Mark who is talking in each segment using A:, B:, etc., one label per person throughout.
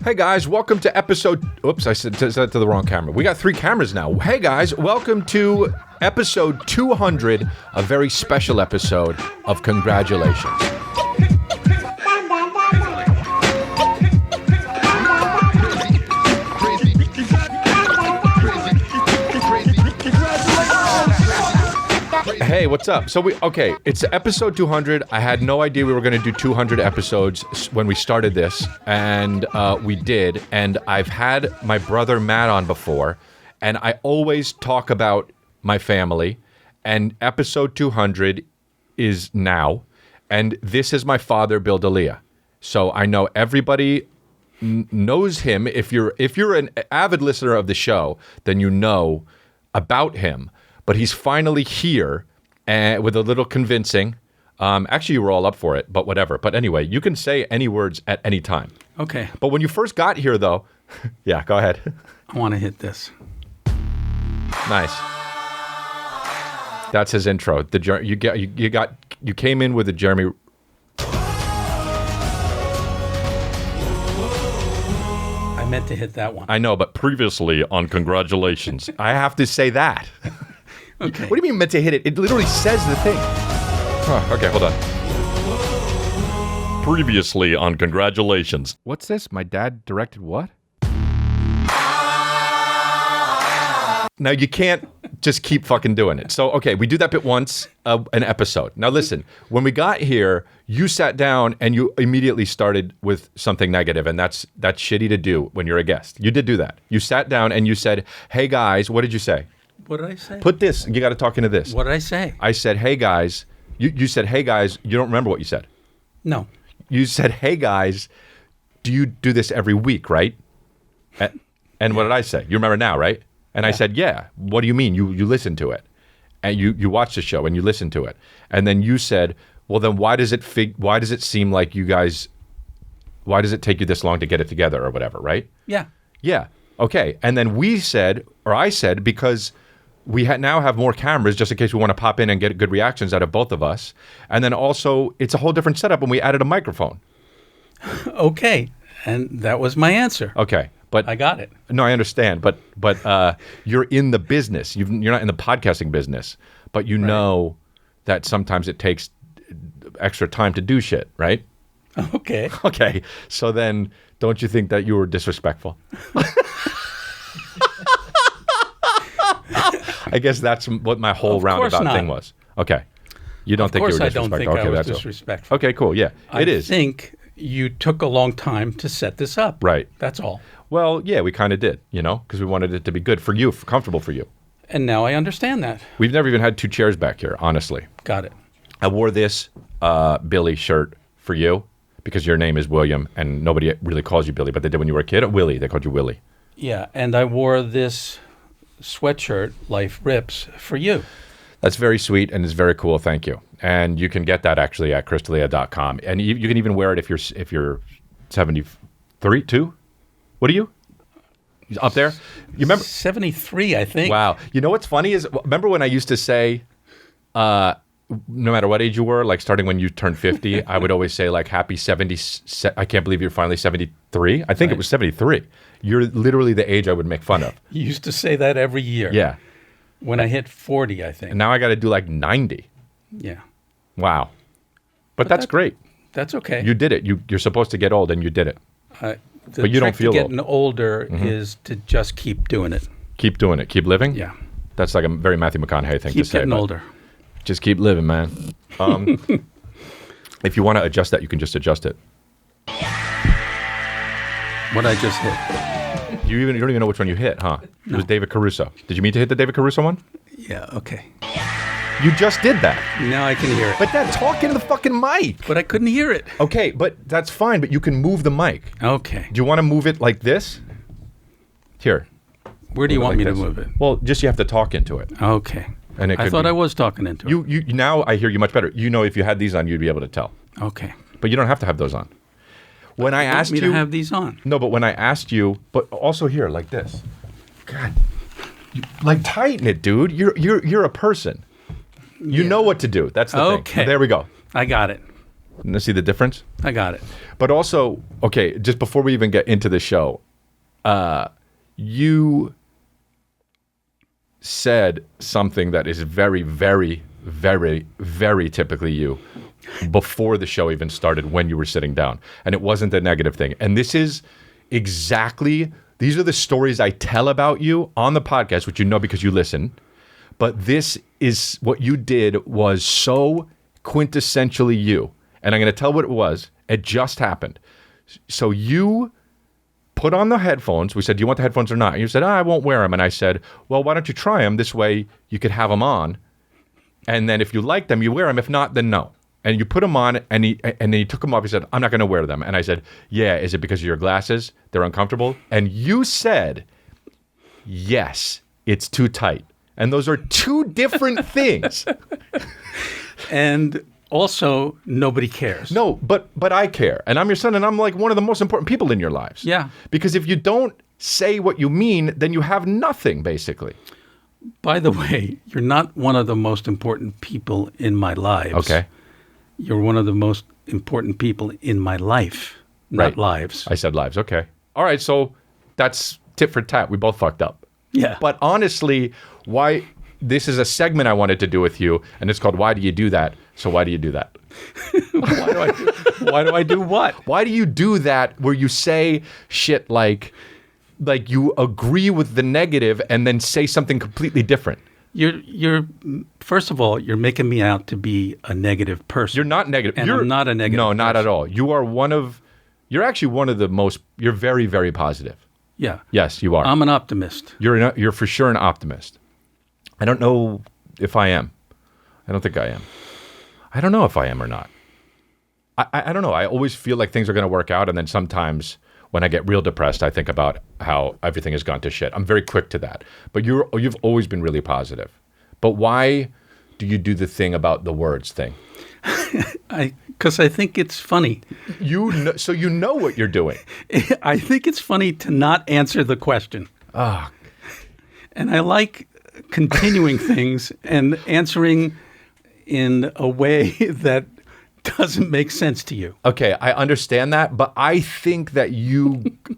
A: Hey guys, welcome to episode... Oops, I said that to the wrong camera. We got 3 cameras now. Hey guys, welcome to episode 200, a very special episode of Congratulations. Hey, what's up? So it's episode 200. I had no idea we were going to do 200 episodes when we started this, and we did. And I've had my brother Matt on before, and I always talk about my family, and episode 200 is now, and this is my father, Bill D'Elia. So I know everybody knows him. If you're an avid listener of the show, then you know about him. But he's finally here, with a little convincing. Actually, you were all up for it, but whatever. But anyway, you can say any words at any time.
B: Okay.
A: But when you first got here, though, yeah, go ahead.
B: I want to hit this.
A: Nice. That's his intro. You came in with the Jeremy.
B: I meant to hit that one.
A: I know, but previously on Congratulations, I have to say that.
B: Okay.
A: What do you mean meant to hit it? It literally says the thing. Okay, hold on. Previously on Congratulations. What's this? My dad directed what? Now, you can't just keep fucking doing it. So, okay, we do that bit once an episode. Now, listen, when we got here, you sat down and you immediately started with something negative, and that's shitty to do when you're a guest. You did do that. You sat down and you said, hey, guys, what did you say?
B: What did I say?
A: Put this. You got to talk into this.
B: What did I say?
A: I said, hey, guys. You said, hey, guys. You don't remember what you said.
B: No.
A: You said, hey, guys, do you do this every week, right? And what did I say? You remember now, right? And I said, yeah. What do you mean? You listen to it. And you watch the show and you listen to it. And then you said, well, then why does it seem like you guys, why does it take you this long to get it together or whatever, right?
B: Yeah.
A: Yeah. Okay. And then I said, because we now have more cameras just in case we want to pop in and get good reactions out of both of us. And then also, it's a whole different setup when we added a microphone.
B: Okay. And that was my answer.
A: Okay. But
B: I got it.
A: No, I understand. But you're in the business. You're not in the podcasting business. But you know that sometimes it takes extra time to do shit, right?
B: Okay.
A: Okay. So then, don't you think that you were disrespectful? I guess that's what my whole roundabout thing was. Okay. You don't think you were disrespectful?
B: Of course I don't think I was disrespectful.
A: Okay, cool. Yeah, it is.
B: I think you took a long time to set this up.
A: Right.
B: That's all.
A: Well, yeah, we kind of did, because we wanted it to be good for you, comfortable for you.
B: And now I understand that.
A: We've never even had 2 chairs back here, honestly.
B: Got it.
A: I wore this Billy shirt for you because your name is William, and nobody really calls you Billy, but they did when you were a kid. Willie, they called you Willie.
B: Yeah, and I wore this sweatshirt, Life Rips, for you.
A: That's very sweet and it's very cool. Thank you. And you can get that actually at chrisdelia.com. And you can even wear it if you're 73, 2? What are you? Up there? You remember?
B: 73, I think.
A: Wow. You know what's funny is, remember when I used to say, no matter what age you were, like starting when you turned 50, I would always say like happy 70, I can't believe you're finally 73. I think it was 73. You're literally the age I would make fun of.
B: You used to say that every year.
A: Yeah.
B: When I hit 40, I think.
A: And now I got to do like 90.
B: Yeah.
A: Wow. But that's great.
B: That's okay.
A: You did it. You're supposed to get old and you did it.
B: But
A: you don't feel old.
B: Getting older is to just keep doing it.
A: Keep doing it. Keep living?
B: Yeah.
A: That's like a very Matthew McConaughey thing to say.
B: Keep getting older.
A: Just keep living, man. If you want to adjust that, you can just adjust it.
B: What I just hit.
A: You don't even know which one you hit, huh? No. It was David Caruso. Did you mean to hit the David Caruso one?
B: Yeah, okay.
A: You just did that.
B: Now I can hear it.
A: But Dad, talk into the fucking mic.
B: But I couldn't hear it.
A: Okay, but that's fine, but you can move the mic.
B: Okay.
A: Do you want to move it like this? Here.
B: Where do you want me to move it?
A: Well, just you have to talk into it.
B: Okay.
A: And
B: I thought I was talking into it.
A: You now I hear you much better. You know, if you had these on, you'd be able to tell.
B: Okay.
A: But you don't have to have those on. When I asked you
B: to have these on.
A: No, but when I asked you, but also here like this. God, like tighten it, dude. You're a person. You know what to do. That's the thing.
B: Okay.
A: There we go.
B: I got it.
A: See the difference?
B: I got it.
A: But also, okay, just before we even get into the show, you said something that is very, very, very, very typically you before the show even started when you were sitting down. And it wasn't a negative thing. And this is exactly, these are the stories I tell about you on the podcast, which you know because you listen. But this is what you did was so quintessentially you. And I'm going to tell what it was. It just happened. So you put on the headphones. We said, do you want the headphones or not? And you said, I won't wear them. And I said, well, why don't you try them? This way you could have them on. And then if you like them, you wear them. If not, then no. And you put them on, and then he took them off. He said, I'm not going to wear them. And I said, yeah, is it because of your glasses? They're uncomfortable? And you said, yes, it's too tight. And those are two different things.
B: And also, nobody cares.
A: No, but I care. And I'm your son, and I'm like one of the most important people in your lives.
B: Yeah.
A: Because if you don't say what you mean, then you have nothing, basically.
B: By the way, you're not one of the most important people in my lives.
A: Okay.
B: You're one of the most important people in my life, not
A: Right.
B: lives.
A: I said lives. Okay. All right, so that's tit for tat. We both fucked up.
B: Yeah.
A: But honestly, why this is a segment I wanted to do with you, and it's called Why Do You Do That? So why do you do that?
B: Why do I do what?
A: Why do you do that where you say shit like you agree with the negative and then say something completely different?
B: You're first of all, you're making me out to be a negative person.
A: You're not negative.
B: And I'm not a negative
A: No, not at
B: person.
A: all. You're actually one of the most, you're very, very positive.
B: Yeah.
A: Yes, you are.
B: I'm an optimist.
A: You're for sure an optimist. I don't know if I am. I don't think I am. I don't know if I am or not. I don't know. I always feel like things are going to work out, and then sometimes when I get real depressed, I think about how everything has gone to shit. I'm very quick to that. But you've always been really positive. But why do you do the thing about the words thing?
B: Because I think it's funny.
A: So you know what you're doing.
B: I think it's funny to not answer the question.
A: Ah,
B: And I like continuing things and answering in a way that doesn't make sense to you.
A: okay, I understand that, but I think that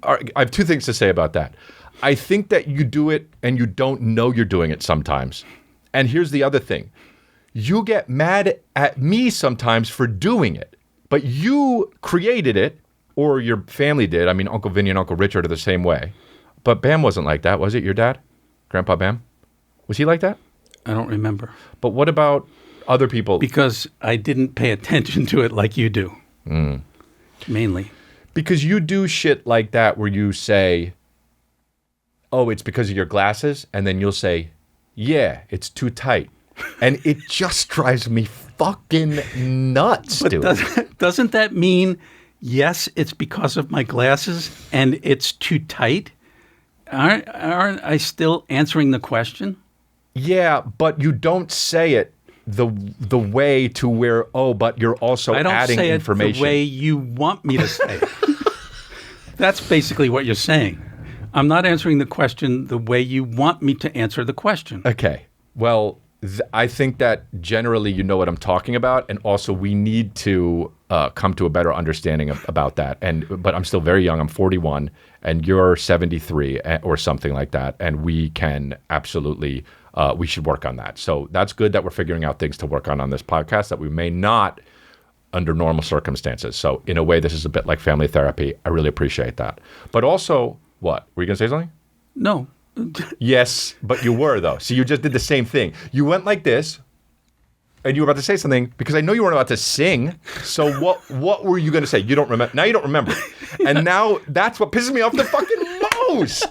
A: I have two things to say about that. I think that you do it and you don't know you're doing it sometimes. And here's the other thing. You get mad at me sometimes for doing it, but you created it, or your family did. I mean, Uncle Vinny and Uncle Richard are the same way. But Bam wasn't like that, was it? Your dad? Grandpa Bam? Was he like that?
B: I don't remember.
A: But what about other people?
B: Because I didn't pay attention to it like you do. Mainly.
A: Because you do shit like that where you say, oh, it's because of your glasses, and then you'll say, yeah, it's too tight. And it just drives me fucking nuts,
B: But
A: dude.
B: doesn't that mean, yes, it's because of my glasses and it's too tight? Aren't I still answering the question?
A: Yeah, but you don't say it the way to where, oh, but you're also
B: I don't
A: adding
B: say
A: information.
B: it the way you want me to say it. That's basically what you're saying. I'm not answering the question the way you want me to answer the question.
A: Okay. Well, I think that generally you know what I'm talking about, and also we need to come to a better understanding about that. But I'm still very young. I'm 41, and you're 73 or something like that, and we can absolutely we should work on that. So that's good that we're figuring out things to work on this podcast that we may not under normal circumstances. So in a way, this is a bit like family therapy. I really appreciate that. But also, what? Were you going to say something?
B: No.
A: Yes, but you were, though. So you just did the same thing. You went like this, and you were about to say something, because I know you weren't about to sing. So what were you going to say? You don't remember. Now you don't remember. And now that's what pisses me off the fucking most.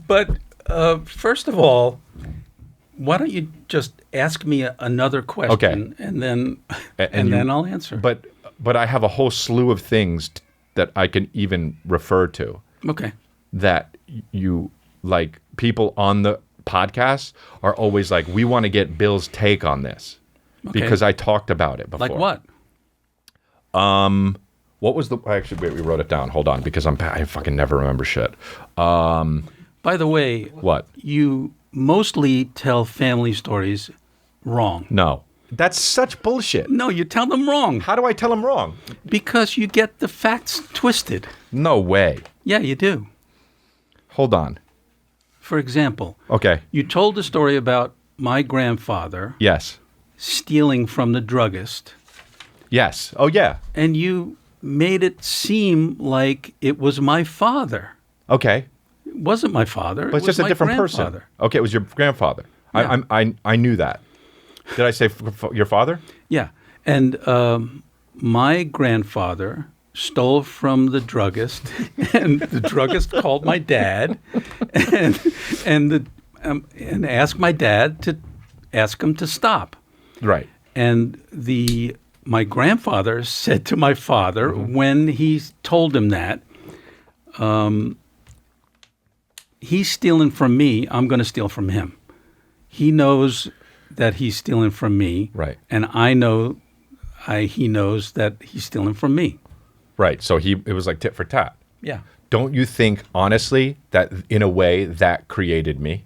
B: But first of all, why don't you just ask me another question, and then then I'll answer.
A: But I have a whole slew of things that I can even refer to.
B: Okay.
A: That you, like, people on the podcast are always like, we want to get Bill's take on this.
B: Okay.
A: Because I talked about it before.
B: Like what?
A: What was the, actually, wait, we wrote it down. Hold on, because I fucking never remember shit.
B: By the way,
A: What?
B: you mostly tell family stories wrong.
A: No. That's such bullshit.
B: No, you tell them wrong.
A: How do I tell them wrong?
B: Because you get the facts twisted.
A: No way.
B: Yeah, you do.
A: Hold on.
B: For example,
A: Okay.
B: you told a story about my grandfather
A: Yes.
B: stealing from the druggist,
A: Yes. Oh, yeah.
B: and you made it seem like it was my father.
A: Okay.
B: It wasn't my father.
A: But it's just a different person. Okay, it was your grandfather.
B: Yeah.
A: I knew that. Did I say your father?
B: Yeah. And my grandfather stole from the druggist, and the druggist called my dad and asked my dad to ask him to stop.
A: Right.
B: And my grandfather said to my father when he told him that, he's stealing from me, I'm going to steal from him. He knows that he's stealing from me.
A: Right.
B: And I know he knows that he's stealing from me.
A: Right. So it was like tit for tat.
B: Yeah.
A: Don't you think, honestly, that in a way that created me?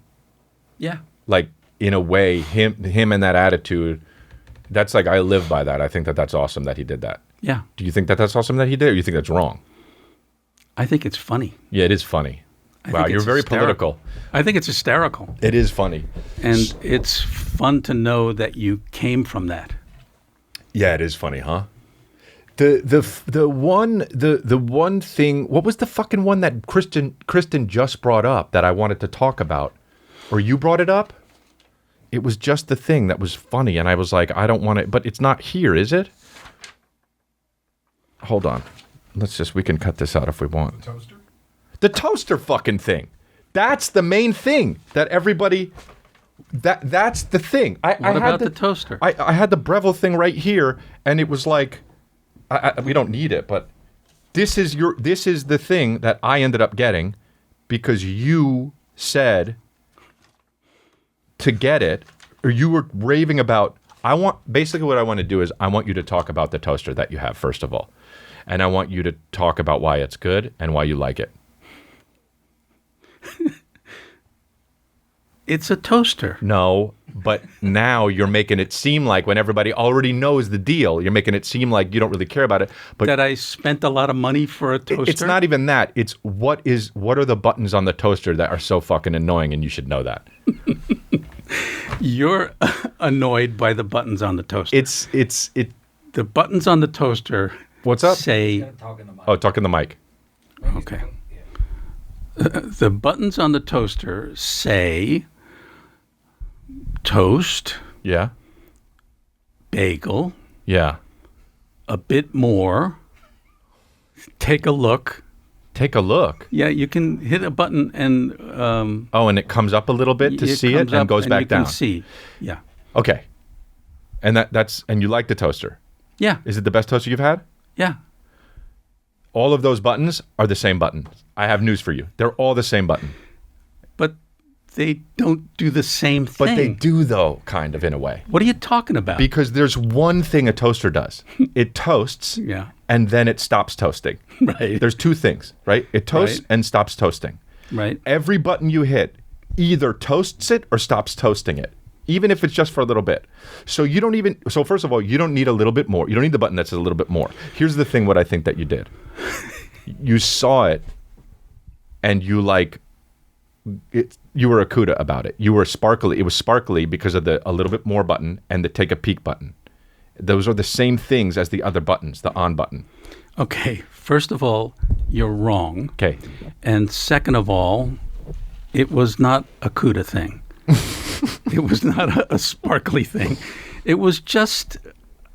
B: Yeah.
A: Like, in a way, him and that attitude, that's like, I live by that. I think that that's awesome that he did that.
B: Yeah.
A: Do you think that that's awesome that he did, or you think that's wrong?
B: I think it's funny.
A: Yeah, it is funny. Wow, you're very political.
B: I think it's hysterical.
A: It is funny.
B: And it's fun to know that you came from that.
A: Yeah, it is funny, huh? The one thing, what was the fucking one that Kristen just brought up that I wanted to talk about? Or you brought it up? It was just the thing that was funny, and I was like, I don't want to, but it's not here, is it? Hold on. We can cut this out if we want.
C: The toaster?
A: The toaster fucking thing. That's the main thing that everybody, that's the thing.
B: What about the toaster?
A: I had the Breville thing right here, and it was like, we don't need it, but this is the thing that I ended up getting because you said to get it, or you were raving about, basically what I want to do is I want you to talk about the toaster that you have, first of all. And I want you to talk about why it's good and why you like it.
B: It's a toaster.
A: No, but now you're making it seem like when everybody already knows the deal, you're making it seem like you don't really care about it. But
B: that I spent a lot of money for a toaster?
A: It's not even that. It's what are the buttons on the toaster that are so fucking annoying, and you should know that.
B: You're annoyed by the buttons on the toaster. The buttons on the toaster.
A: What's up?
B: Say.
A: Talk in the mic.
B: Okay. The buttons on the toaster say toast.
A: Yeah.
B: Bagel.
A: Yeah.
B: A bit more. Take a look.
A: Take a look.
B: Yeah, you can hit a button and.
A: And it comes up a little bit to see it and goes back down.
B: You can see. Yeah.
A: Okay. And and you like the toaster.
B: Yeah.
A: Is it the best toaster you've had?
B: Yeah.
A: All of those buttons are the same button. I have news for you. They're all the same button.
B: But they don't do the same thing.
A: But they do, though, kind of, in a way.
B: What are you talking about?
A: Because there's one thing a toaster does. It toasts, and then it stops toasting.
B: Right.
A: There's two things, right? It toasts and stops toasting.
B: Right.
A: Every button you hit either toasts it or stops toasting it, even if it's just for a little bit. So first of all, you don't need a little bit more. You don't need the button that says a little bit more. Here's the thing, what I think that you did. You saw it, and you were a CUDA about it. You were sparkly. It was sparkly because of a little bit more button and the take a peek button. Those are the same things as the other buttons, the on button.
B: Okay. First of all, you're wrong.
A: Okay.
B: And second of all, it was not a CUDA thing. It was not a sparkly thing. It was just,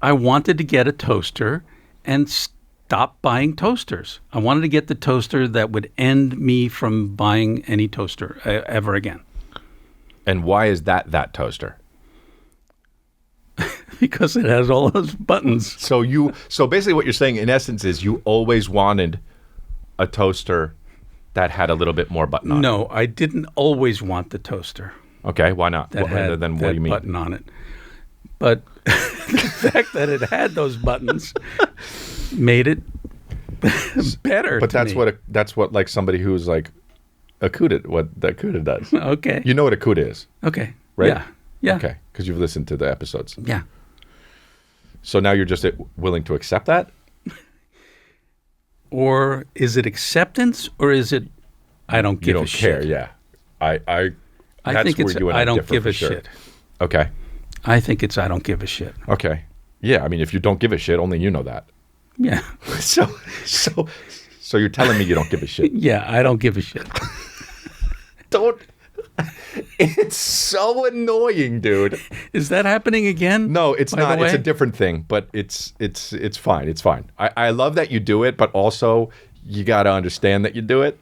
B: I wanted to get a toaster and stop buying toasters. I wanted to get the toaster that would end me from buying any toaster ever again.
A: And why is that toaster?
B: Because it has all those buttons.
A: So basically what you're saying in essence is you always wanted a toaster that had a little bit more button on it.
B: No, I didn't always want the toaster.
A: Okay, why not?
B: That had
A: then what
B: that
A: do you mean?
B: button on it. But the fact that it had those buttons made it better.
A: But
B: to me.
A: that's what like somebody who's like a CUDA, what that CUDA does.
B: Okay.
A: You know what a CUDA is,
B: Okay.
A: right?
B: Yeah. Yeah.
A: Okay, because you've listened to the episodes.
B: Yeah.
A: So now you're just willing to accept that?
B: Or is it acceptance, or is it I don't give a shit?
A: You don't care, yeah.
B: I
A: that's
B: think
A: where
B: it's
A: you and
B: I don't
A: differ
B: give
A: for
B: a
A: sure.
B: shit.
A: Okay.
B: I think it's I don't give a shit.
A: Okay. Yeah, I mean, if you don't give a shit, only you know that.
B: Yeah.
A: So you're telling me you don't give a shit.
B: Yeah, I don't give a shit.
A: Don't. It's so annoying, dude.
B: Is that happening again?
A: No, it's
B: by the
A: not. It's a
B: way?
A: different thing, but it's fine. It's fine. I love that you do it, but also you got to understand that you do it,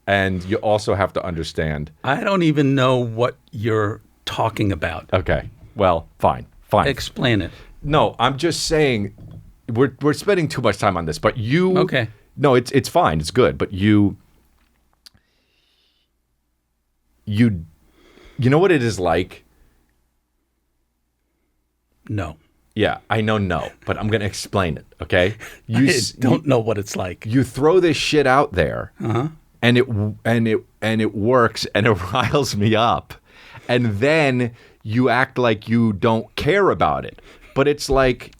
A: and you also have to understand.
B: I don't even know what you're talking about.
A: Okay. Well, fine.
B: Explain it.
A: No, I'm just saying we're spending too much time on this, but you.
B: Okay.
A: No, it's fine. It's good, but you know what it is like?
B: No.
A: Yeah, I know no, but I'm going to explain it, okay? You
B: don't know what it's like.
A: You throw this shit out there. And it works and it riles me up. And then you act like you don't care about it. But it's like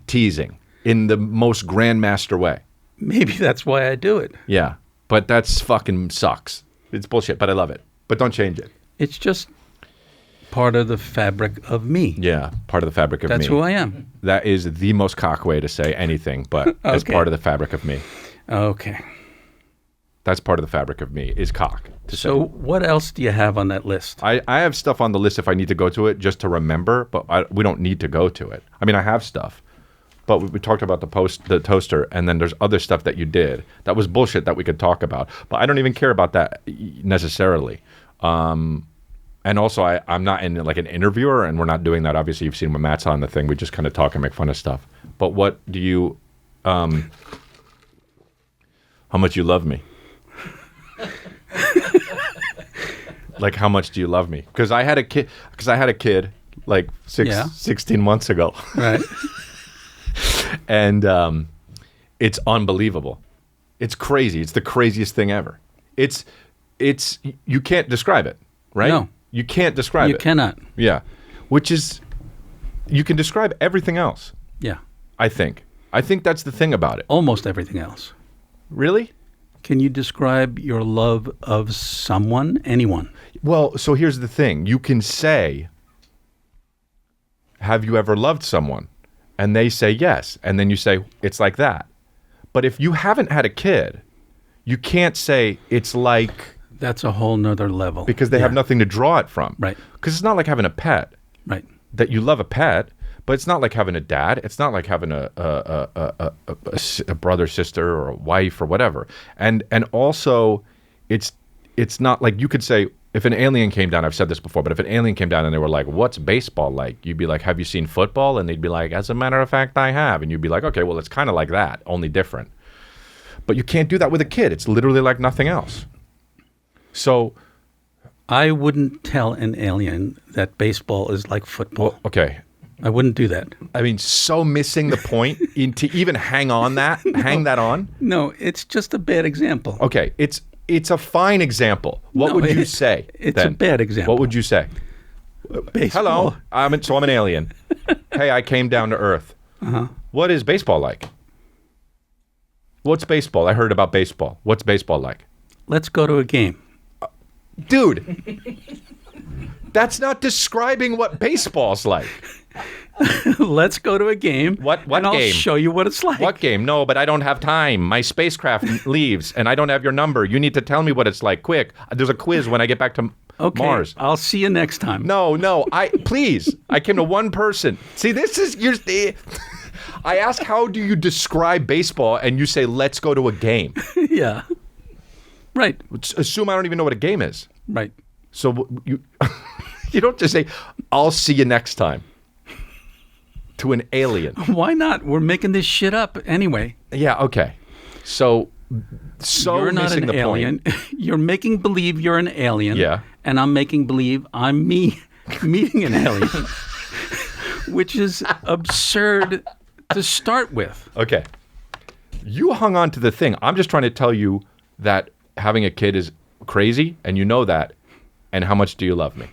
A: teasing in the most grandmaster way.
B: Maybe that's why I do it.
A: Yeah, but that's fucking sucks. It's bullshit, but I love it. But don't change it.
B: It's just part of the fabric of me.
A: Yeah, part of the fabric of me.
B: That's who I am.
A: That is the most cock way to say anything, but as part of the fabric of me.
B: Okay.
A: That's part of the fabric of me, is cock.
B: So what else do you have on that list?
A: I have stuff on the list if I need to go to it just to remember, but we don't need to go to it. I mean, I have stuff. But we talked about the toaster, and then there's other stuff that you did that was bullshit that we could talk about. But I don't even care about that necessarily. And also, I'm not in like an interviewer, and we're not doing that. Obviously, you've seen when Matt's on the thing. We just kind of talk and make fun of stuff. But what do you... how much you love me? Like, how much do you love me? Because I had a kid like 16 months ago.
B: Right.
A: And it's unbelievable. It's crazy. It's the craziest thing ever. It's you can't describe it, right?
B: No.
A: You can't describe it.
B: You cannot.
A: Yeah. Which is, you can describe everything else,
B: Yeah.
A: I think. I think that's the thing about it.
B: Almost everything else.
A: Really?
B: Can you describe your love of someone, anyone?
A: Well, so here's the thing. You can say, have you ever loved someone? And they say yes. And then you say, it's like that. But if you haven't had a kid, you can't say it's like...
B: That's a whole nother level.
A: Because they have nothing to draw it from.
B: Right.
A: Because it's not like having a pet.
B: Right.
A: That you love a pet, but it's not like having a dad. It's not like having a brother, sister, or a wife or whatever. And also, it's not like you could say, if an alien came down, I've said this before, but if an alien came down and they were like, what's baseball like? You'd be like, have you seen football? And they'd be like, as a matter of fact, I have. And you'd be like, okay, well, it's kind of like that, only different. But you can't do that with a kid. It's literally like nothing else. So
B: I wouldn't tell an alien that baseball is like football.
A: Well, okay.
B: I wouldn't do that.
A: I mean, so missing the point to even hang that on.
B: No, it's just a bad example.
A: Okay, it's a fine example. What would you say?
B: It's
A: then?
B: a bad example.
A: What would you say?
B: Baseball.
A: Hello, I'm an alien. Hey, I came down to Earth. What is baseball like? What's baseball? I heard about baseball. What's baseball like?
B: Let's go to a game.
A: Dude, that's not describing what baseball's like.
B: Let's go to a game.
A: What
B: and I'll
A: game?
B: show you what it's like.
A: What game? No, but I don't have time. My spacecraft leaves, and I don't have your number. You need to tell me what it's like. Quick. There's a quiz when I get back to Mars.
B: I'll see you next time.
A: No. Please. I came to one person. See, this is your... I ask, how do you describe baseball? And you say, let's go to a game.
B: Yeah. Right.
A: Assume I don't even know what a game is.
B: Right.
A: So you don't just say, I'll see you next time. To an alien.
B: Why not? We're making this shit up anyway.
A: Yeah, okay. So
B: you're not
A: missing
B: an
A: the
B: alien.
A: point.
B: You're making believe you're an alien.
A: Yeah.
B: And I'm making believe I'm me meeting an alien. Which is absurd to start with.
A: Okay. You hung on to the thing. I'm just trying to tell you that having a kid is crazy, and you know that. And how much do you love me?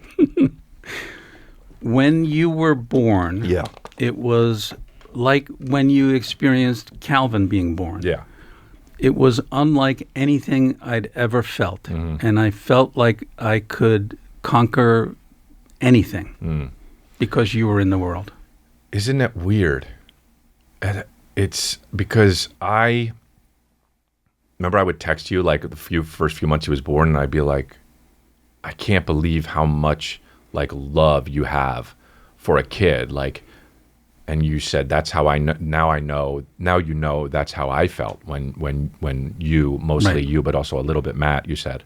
B: When you were born, It was like when you experienced Calvin being born.
A: Yeah.
B: It was unlike anything I'd ever felt. And I felt like I could conquer anything because you were in the world.
A: Isn't it weird? And it's because I remember I would text you like the first few months he was born, and I'd be like, I can't believe how much like love you have for a kid. Like, and you said that's how I know. Now you know that's how I felt when you, mostly
B: Right.
A: you, but also a little bit Matt. You said.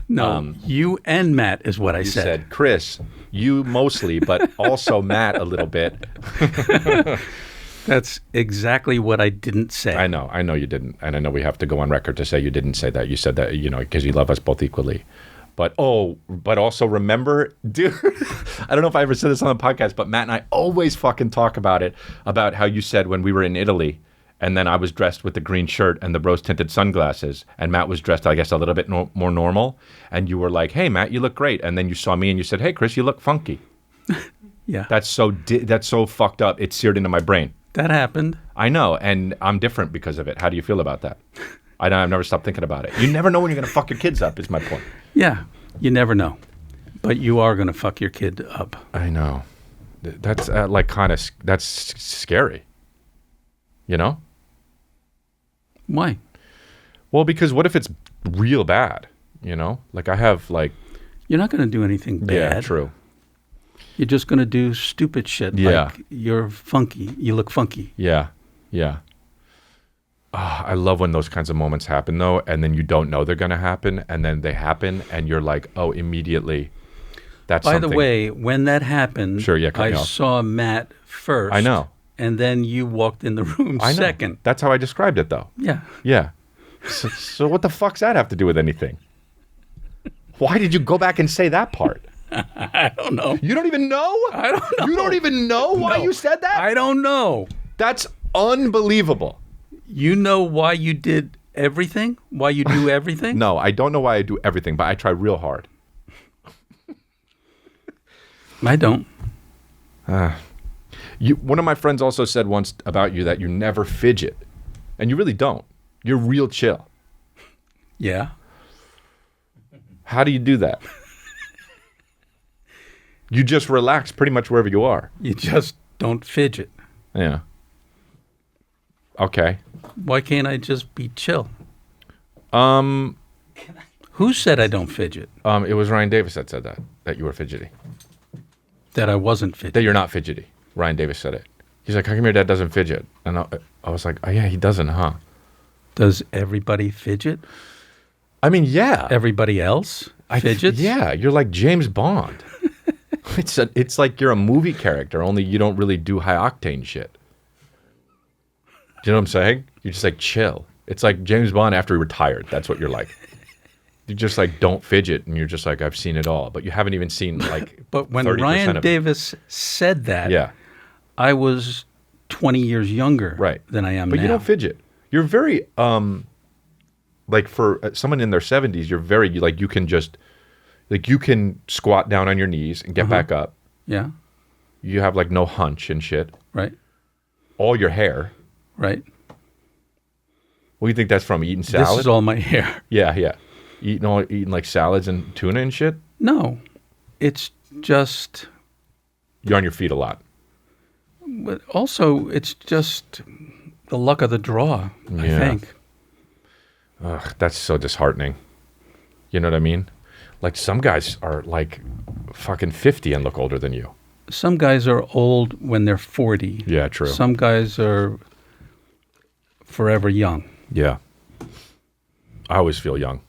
B: No, you and Matt is what I
A: You
B: said.
A: said, Chris, you mostly, but also Matt a little bit.
B: That's exactly what I didn't say.
A: I know you didn't, and I know we have to go on record to say you didn't say that. You said that, because you love us both equally. But also remember, dude, I don't know if I ever said this on the podcast, but Matt and I always fucking talk about it, about how you said when we were in Italy, and then I was dressed with the green shirt and the rose-tinted sunglasses, and Matt was dressed, I guess, a little bit more normal, and you were like, hey, Matt, you look great. And then you saw me and you said, hey, Chris, you look funky.
B: Yeah.
A: That's so fucked up. It's seared into my brain.
B: That happened.
A: I know, and I'm different because of it. How do you feel about that? I've never stopped thinking about it. You never know when you're going to fuck your kids up, is my point.
B: Yeah, you never know. But you are going to fuck your kid up.
A: I know. That's that's scary. You know?
B: Why?
A: Well, because what if it's real bad? Like I have like...
B: You're not going to do anything bad.
A: Yeah, true.
B: You're just going to do stupid shit.
A: Yeah.
B: Like you're funky. You look funky.
A: Yeah, yeah. I love when those kinds of moments happen, though, and then you don't know they're going to happen, and then they happen, and you're like, oh, immediately, that's
B: By
A: something.
B: the way, when that happened,
A: Sure, yeah, cut
B: I
A: me off.
B: saw Matt first.
A: I know.
B: And then you walked in the room
A: I know.
B: second.
A: That's how I described it, though.
B: Yeah.
A: Yeah. So what the fuck's that have to do with anything? Why did you go back and say that part?
B: I don't know.
A: You don't even know?
B: I don't know.
A: You don't even know why
B: No.
A: you said that?
B: I don't know.
A: That's unbelievable.
B: You know why you did everything? Why you do everything?
A: No, I don't know why I do everything, but I try real hard.
B: I don't.
A: One of my friends also said once about you that you never fidget. And you really don't. You're real chill.
B: Yeah.
A: How do you do that? You just relax pretty much wherever you are.
B: You just don't fidget.
A: Yeah. Okay.
B: Why can't I just be chill? Who said I don't fidget?
A: It was Ryan Davis that said that you were fidgety.
B: That I wasn't
A: That
B: fidget.
A: you're not fidgety. Ryan Davis said it. He's like, how come your dad doesn't fidget? And I was like, oh yeah, he doesn't, huh?
B: Does everybody fidget?
A: I mean, yeah.
B: Everybody else fidgets?
A: Yeah, you're like James Bond. It's like you're a movie character, only you don't really do high octane shit. Do you know what I'm saying? You're just like chill. It's like James Bond after he retired. That's what you're like. You just like don't fidget, and you're just like, I've seen it all, but you haven't even seen like.
B: But when
A: 30%
B: Ryan
A: of it.
B: Davis said that,
A: Yeah,
B: I was 20 years younger
A: right.
B: than I am
A: But
B: now.
A: you don't fidget. You're very like for someone in their 70s, you're very like you can just like you can squat down on your knees and get back up.
B: Yeah,
A: You have like no hunch and shit.
B: right,
A: All your hair.
B: right.
A: What do you think that's from? Eating salad?
B: This is all my hair.
A: Yeah. Eating like salads and tuna and shit.
B: No, it's just,
A: You're on your feet a lot.
B: but also it's just the luck of the draw, I
A: Yeah.
B: think.
A: Ugh, that's so disheartening. You know what I mean? Like some guys are like fucking 50 and look older than you.
B: Some guys are old when they're 40.
A: Yeah, true.
B: Some guys are forever young.
A: Yeah. I always feel young.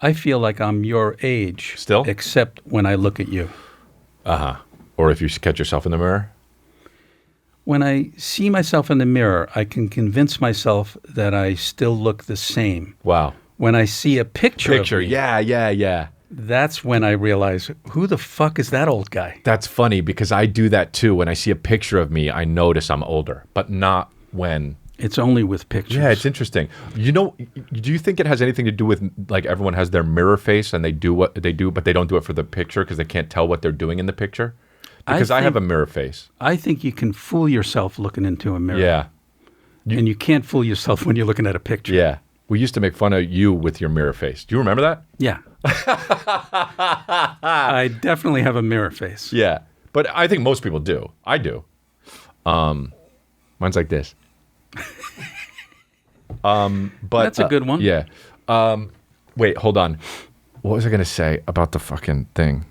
B: I feel like I'm your age.
A: Still?
B: Except when I look at you.
A: Or if you catch yourself in the mirror.
B: When I see myself in the mirror, I can convince myself that I still look the same.
A: Wow.
B: When I see a picture of me,
A: Yeah.
B: that's when I realize, who the fuck is that old guy?
A: That's funny because I do that too. When I see a picture of me, I notice I'm older, but not when.
B: It's only with pictures.
A: Yeah, it's interesting. Do you think it has anything to do with like everyone has their mirror face and they do what they do, but they don't do it for the picture because they can't tell what they're doing in the picture? Because I have a mirror face.
B: I think you can fool yourself looking into a mirror.
A: Yeah.
B: And you can't fool yourself when you're looking at a picture.
A: Yeah. We used to make fun of you with your mirror face. Do you remember that?
B: Yeah. I definitely have a mirror face.
A: Yeah. But I think most people do. I do. Mine's like this. But
B: That's a good one.
A: Yeah. Wait, hold on. What was I going to say about the fucking thing?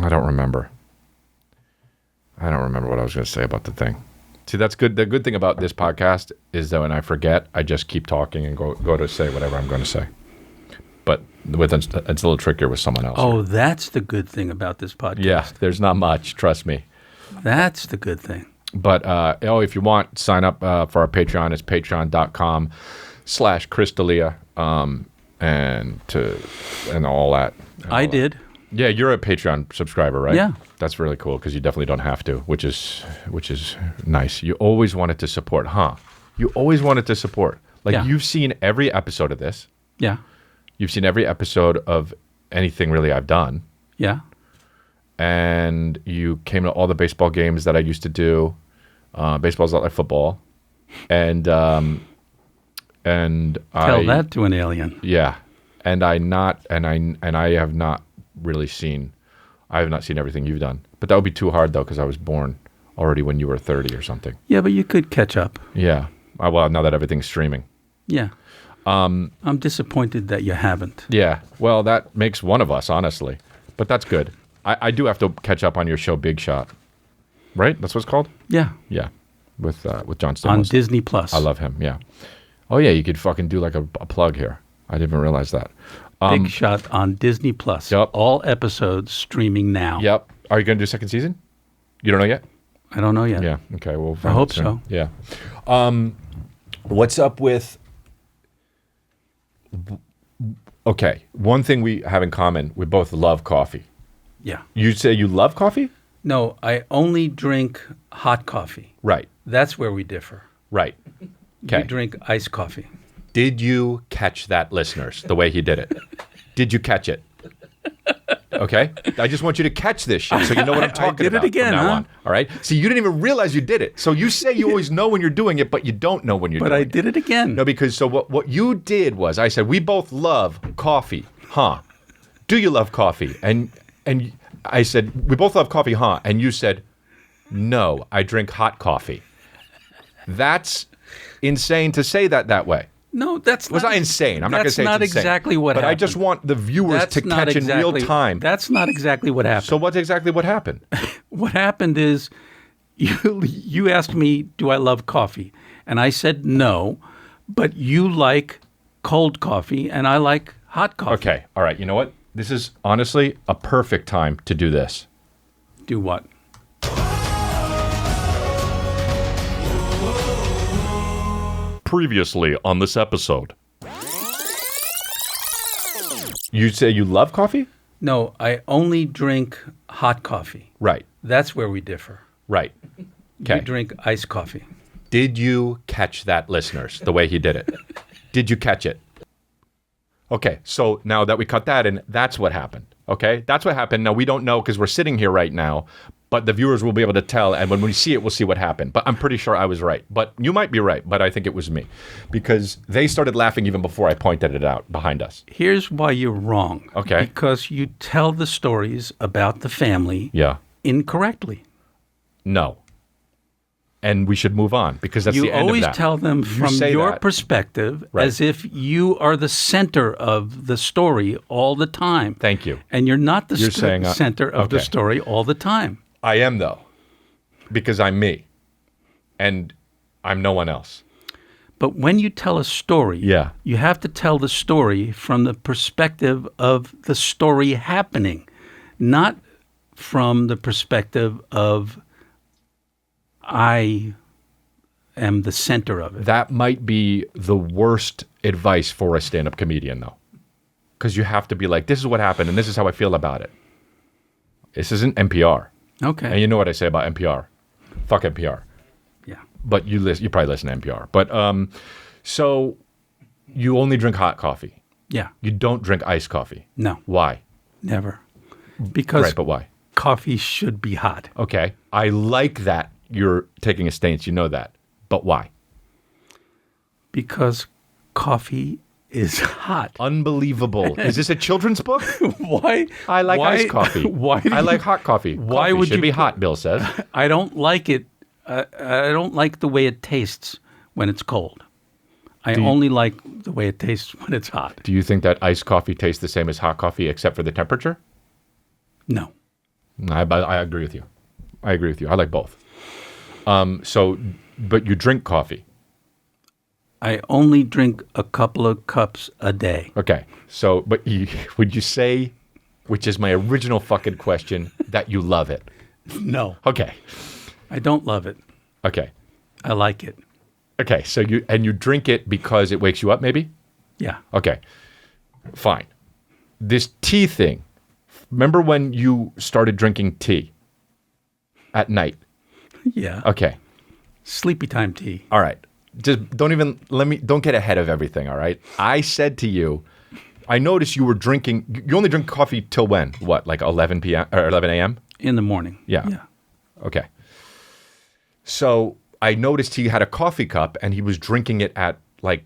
A: I don't remember what I was going to say about the thing. See, that's good. The good thing about this podcast is that when I forget, I just keep talking and go to say whatever I'm going to say. But it's a little trickier with someone else.
B: Oh, that's the good thing about this podcast.
A: Yeah, there's not much. Trust me.
B: That's the good thing.
A: But if you want, sign up for our Patreon. It's patreon.com/Chris and all that.
B: I did.
A: Yeah, you're a Patreon subscriber, right?
B: Yeah.
A: That's really cool because you definitely don't have to, which is nice. You always wanted to support, huh? You always wanted to support. Like You've seen every episode of this.
B: Yeah.
A: You've seen every episode of anything really I've done.
B: Yeah.
A: And you came to all the baseball games that I used to do. Baseball's not like football. And tell
B: that to an alien.
A: Yeah. And I have not really seen everything you've done. But that would be too hard though, because I was born already when you were 30 or something.
B: Yeah, but you could catch up.
A: Yeah. Well, now that everything's streaming.
B: Yeah. I'm disappointed that you haven't.
A: Yeah. Well, that makes one of us, honestly. But that's good. I do have to catch up on your show, Big Shot. Right? That's what it's called?
B: Yeah.
A: Yeah. With John Stamos.
B: On Disney Plus.
A: I love him. Yeah. Oh, yeah. You could fucking do like a plug here. I didn't even realize that.
B: Big Shot on Disney Plus.
A: Yep.
B: All episodes streaming now.
A: Yep. Are you going to do second season? You don't know yet?
B: I don't know yet.
A: Yeah. Okay. We'll
B: I hope so.
A: Yeah. What's up with... Okay. One thing we have in common, we both love coffee.
B: Yeah.
A: You say you love coffee?
B: No, I only drink hot coffee.
A: Right.
B: That's where we differ.
A: Right. Okay.
B: You drink iced coffee.
A: Did you catch that, listeners, the way he did it? Did you catch it? Okay? I just want you to catch this shit so you know what I'm talking
B: I did
A: about
B: it again,
A: from now
B: huh?
A: on. All right? See, you didn't even realize you did it. So you say you always know when you're doing it, but you don't know when you're
B: But
A: doing
B: I
A: it.
B: did it again.
A: No, because so what you did was I said, we both love coffee, huh? Do you love coffee? And I said, we both love coffee, huh? And you said, no, I drink hot coffee. That's insane to say that way.
B: No, that's not.
A: Was I insane? I'm not going to say it's insane.
B: That's not exactly what happened.
A: But I just want the viewers to catch in real time.
B: That's not exactly what happened.
A: So what's exactly what happened?
B: What happened is you asked me, do I love coffee? And I said no, but you like cold coffee and I like hot coffee.
A: Okay. All right. You know what? This is honestly a perfect time to do this.
B: Do what?
A: Previously on this episode. You say you love coffee?
B: No, I only drink hot coffee.
A: Right.
B: That's where we differ.
A: Right. Okay.
B: You drink iced coffee.
A: Did you catch that, listeners, the way he did it? Did you catch it? Okay, so now that we cut that in, that's what happened. Okay? That's what happened. Now, we don't know because we're sitting here right now, but the viewers will be able to tell, and when we see it, we'll see what happened. But I'm pretty sure I was right. But you might be right, but I think it was me. Because they started laughing even before I pointed it out behind us.
B: Here's why you're wrong.
A: Okay.
B: Because you tell the stories about the family incorrectly.
A: No. And we should move on because that's the end of that.
B: You always tell them from your perspective as if you are the center of the story all the time.
A: Thank you.
B: And you're not the center of the story all the time.
A: I am, though, because I'm me, and I'm no one else.
B: But when you tell a story, you have to tell the story from the perspective of the story happening, not from the perspective of I am the center of it.
A: That might be the worst advice for a stand-up comedian, though, because you have to be like, this is what happened, and this is how I feel about it. This isn't NPR.
B: Okay.
A: And you know what I say about NPR. Fuck NPR.
B: Yeah.
A: But you probably listen to NPR. But so you only drink hot coffee.
B: Yeah.
A: You don't drink iced coffee.
B: No.
A: Why?
B: Never. Because
A: right, but why?
B: coffee should be hot.
A: Okay. I like that you're taking a stance. You know that. But why?
B: Because coffee is hot.
A: Unbelievable. Is this a children's book?
B: Why?
A: I like iced coffee.
B: Why?
A: I like hot coffee.
B: Why
A: Coffee
B: would
A: should
B: you
A: be hot, Bill says.
B: I don't like it. I don't like the way it tastes when it's cold. I only like the way it tastes when it's hot.
A: Do you think that iced coffee tastes the same as hot coffee except for the temperature?
B: No.
A: I agree with you. I agree with you. I like both. But you drink coffee.
B: I only drink a couple of cups a day.
A: Okay. So, would you say, which is my original fucking question, that you love it?
B: No.
A: Okay.
B: I don't love it.
A: Okay.
B: I like it.
A: Okay. So you drink it because it wakes you up, maybe?
B: Yeah.
A: Okay. Fine. This tea thing. Remember when you started drinking tea at night?
B: Yeah.
A: Okay.
B: Sleepy time tea.
A: All right. Just don't get ahead of everything, all right? I said to you, I noticed you were drinking, you only drink coffee till when? What, like 11 p.m. or 11 a.m.?
B: In the morning.
A: Yeah.
B: Yeah.
A: Okay. So I noticed he had a coffee cup and he was drinking it at like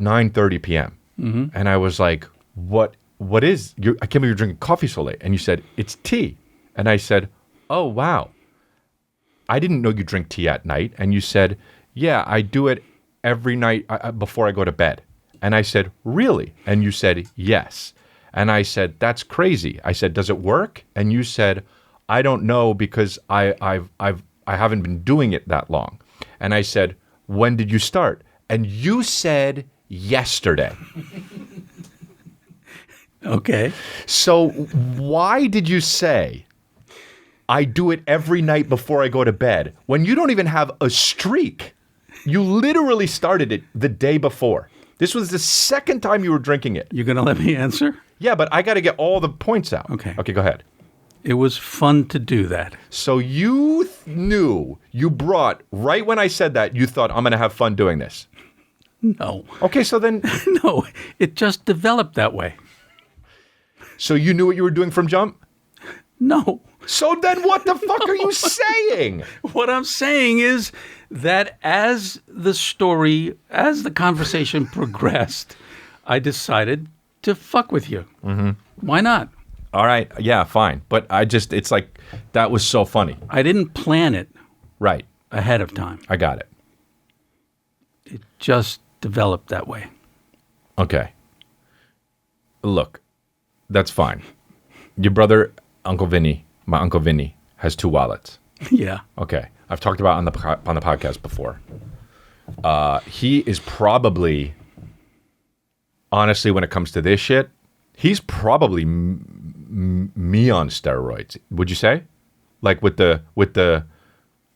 A: 9:30 p.m. Mm-hmm. And I was like, what is, I can't believe you're drinking coffee so late. And you said, it's tea. And I said, oh, wow. I didn't know you drink tea at night. And you said, yeah, I do it every night before I go to bed. And I said, really? And you said, yes. And I said, that's crazy. I said, does it work? And you said, I don't know because I haven't been doing it that long. And I said, when did you start? And you said, yesterday.
B: Okay.
A: So why did you say, I do it every night before I go to bed, when you don't even have a streak? You literally started it the day before. This was the second time you were drinking it.
B: You going to let me answer?
A: Yeah, but I got to get all the points out.
B: Okay.
A: Okay, go ahead.
B: It was fun to do that.
A: So you knew, you brought, right when I said that, you thought, I'm going to have fun doing this.
B: No.
A: Okay, so then...
B: No, it just developed that way.
A: So you knew what you were doing from jump?
B: No.
A: So then what the fuck are you saying?
B: What I'm saying is that as the conversation progressed, I decided to fuck with you. Mm-hmm. Why not?
A: All right, yeah, fine. But it's like, that was so funny.
B: I didn't plan it
A: Right.
B: ahead of time.
A: I got it.
B: It just developed that way.
A: Okay. Look, that's fine. Your brother, my Uncle Vinny, has 2 wallets.
B: Yeah.
A: Okay. I've talked about on the podcast before. He is probably, honestly, when it comes to this shit, he's probably me on steroids. Would you say? Like with the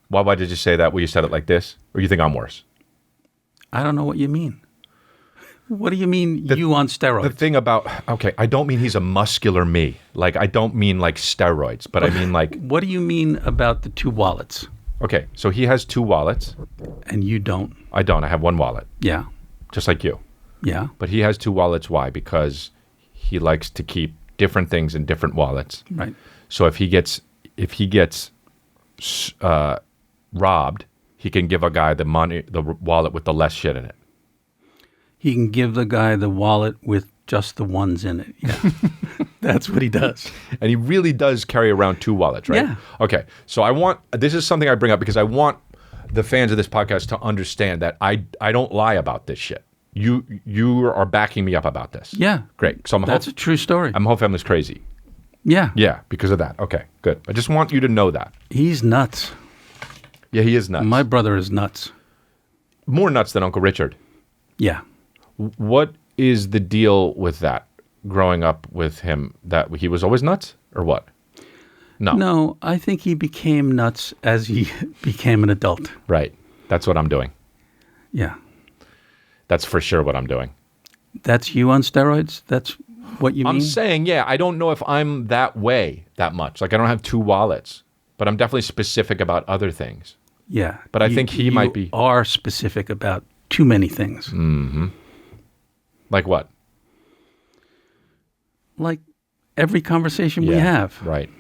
A: why did you say that? Well, you said it like this? Or you think I'm worse?
B: I don't know what you mean. What do you mean you on steroids?
A: The thing about, okay, I don't mean he's a muscular me. Like, I don't mean like steroids, but I mean like...
B: What do you mean about the 2 wallets?
A: Okay, so he has 2 wallets.
B: And you don't?
A: I don't. I have 1 wallet.
B: Yeah.
A: Just like you.
B: Yeah.
A: But he has 2 wallets. Why? Because he likes to keep different things in different wallets.
B: Right.
A: So if he gets robbed, he can give a guy the wallet with the less shit in it.
B: He can give the guy the wallet with just the ones in it. Yeah. That's what he does.
A: And he really does carry around 2 wallets, right?
B: Yeah.
A: Okay. So this is something I bring up because I want the fans of this podcast to understand that I don't lie about this shit. You are backing me up about this.
B: Yeah.
A: Great. So
B: that's a true story.
A: My whole family's crazy.
B: Yeah.
A: Yeah, because of that. Okay, good. I just want you to know that.
B: He's nuts.
A: Yeah, he is nuts.
B: My brother is nuts.
A: More nuts than Uncle Richard.
B: Yeah.
A: What is the deal with that? Growing up with him, that he was always nuts, or what? No.
B: No, I think he became nuts as he became an adult.
A: Right. That's what I'm doing.
B: Yeah.
A: That's for sure what I'm doing.
B: That's you on steroids? That's what you mean?
A: I'm saying, yeah, I don't know if I'm that way that much. Like, I don't have 2 wallets, but I'm definitely specific about other things.
B: Yeah.
A: But I think he might be.
B: You are specific about too many things.
A: Mm-hmm. Like what?
B: Like every conversation we have.
A: Right.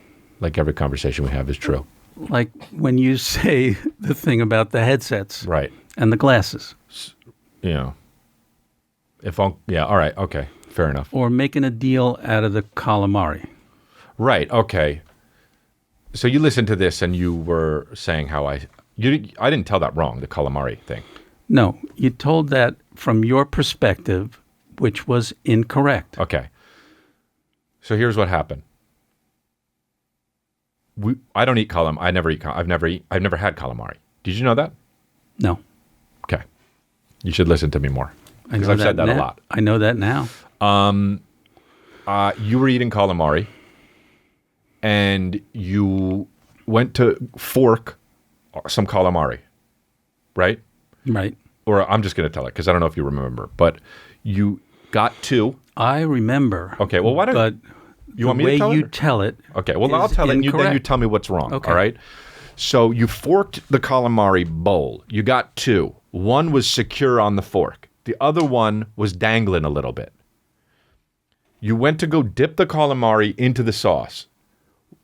A: like every conversation we have is true.
B: Like when you say the thing about the headsets
A: Right.
B: and the glasses.
A: You know, yeah, all right, okay, fair enough.
B: Or making a deal out of the calamari.
A: Right, okay. So you listened to this and you were saying how I didn't tell that wrong, the calamari thing.
B: No, you told that from your perspective, which was incorrect.
A: Okay. So here's what happened. I don't eat calamari. I've never had calamari. Did you know that?
B: No.
A: Okay. You should listen to me more.
B: I
A: Because
B: know
A: I've said that a
B: now.
A: lot.
B: I know that now.
A: You were eating calamari and you went to fork some calamari, right?
B: Right.
A: Or I'm just going to tell it because I don't know if you remember, but you got two.
B: I remember.
A: Okay, well, why don't
B: but
A: you want me
B: the
A: to tell
B: way
A: it?
B: you tell it.
A: Okay, well, I'll
B: is
A: tell it, and then you
B: incorrect.
A: tell me what's wrong,
B: Okay.
A: all right? So you forked the calamari bowl. You got two. One was secure on the fork. The other one was dangling a little bit. You went to go dip the calamari into the sauce.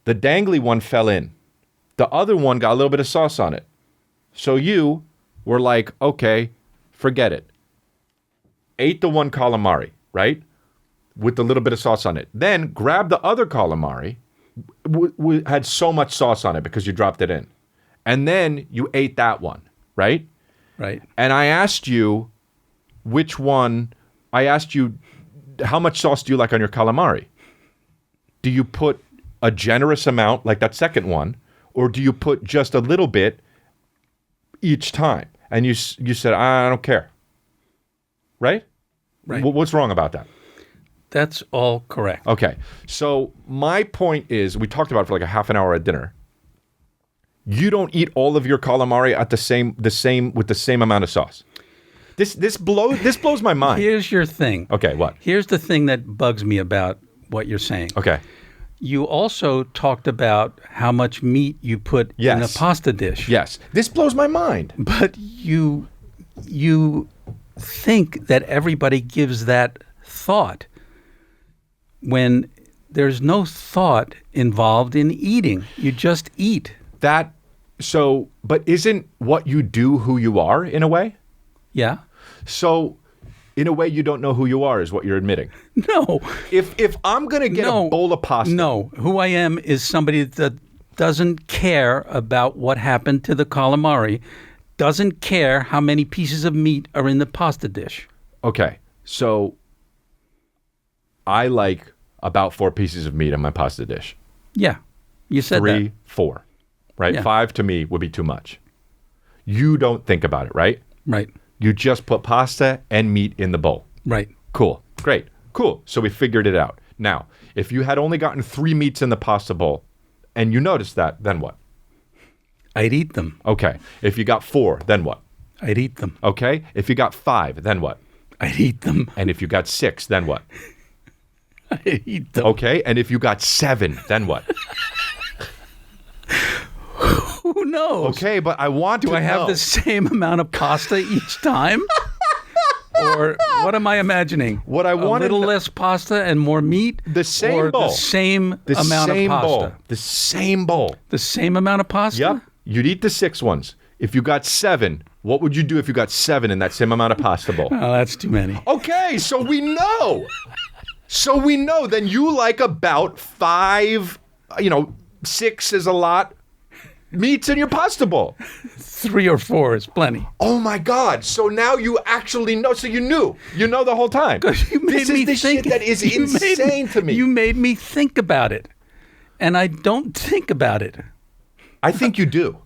A: The dangly one fell in. The other one got a little bit of sauce on it. So you were like, okay, forget it. Ate the one calamari, right? With the little bit of sauce on it. Then grabbed the other calamari, had so much sauce on it because you dropped it in. And then you ate that one, right?
B: Right.
A: And I asked you how much sauce do you like on your calamari? Do you put a generous amount, like that second one, or do you put just a little bit each time? And you said, I don't care. Right?
B: Right.
A: What's wrong about that?
B: That's all correct.
A: Okay. So my point is, we talked about it for like a half an hour at dinner. You don't eat all of your calamari at the same with the same amount of sauce. This blows my mind.
B: Here's your thing.
A: Okay, what?
B: Here's the thing that bugs me about what you're saying.
A: Okay.
B: You also talked about how much meat you put in a
A: Yes.
B: pasta dish.
A: Yes. This blows my mind.
B: But you think that everybody gives that thought when there's no thought involved in eating. You just eat.
A: But isn't what you do who you are in a way?
B: Yeah?
A: So in a way you don't know who you are is what you're admitting.
B: No.
A: If I'm going to get a bowl of pasta.
B: No. Who I am is somebody that doesn't care about what happened to the calamari, doesn't care how many pieces of meat are in the pasta dish.
A: Okay. So I like about 4 pieces of meat in my pasta dish.
B: Yeah. You said
A: 3,
B: that.
A: 4. Right?
B: Yeah.
A: 5 to me would be too much. You don't think about it, right?
B: Right.
A: You just put pasta and meat in the bowl.
B: Right.
A: Cool. Great. Cool. So we figured it out. Now, if you had only gotten 3 meats in the pasta bowl and you noticed that, then what?
B: I'd eat them.
A: Okay. If you got 4, then what?
B: I'd eat them.
A: Okay. If you got 5, then what?
B: I'd eat them.
A: And if you got 6, then what?
B: I'd eat them.
A: Okay. And if you got 7, then what?
B: Who knows?
A: Okay, but I want to
B: Do I have
A: know.
B: the same amount of pasta each time? Or what am I imagining?
A: What I want
B: a
A: to
B: little
A: kn-
B: less pasta and more meat?
A: The same
B: or
A: bowl.
B: the same
A: The
B: amount
A: same
B: of pasta?
A: bowl. The same bowl.
B: The same amount of pasta?
A: Yep. You'd eat the 6 ones. If you got 7, what would you do if you got 7 in that same amount of pasta bowl?
B: Oh, that's too many.
A: Okay, so we know. Then you like about 5, 6 is a lot, meats in your pasta bowl.
B: 3 or 4 is plenty.
A: Oh my God. So now you actually know. So you knew. You know the whole time.
B: You made
A: This
B: me
A: is the
B: think,
A: shit that is
B: you made
A: insane to me.
B: You made me think about it. And I don't think about it.
A: I think you do.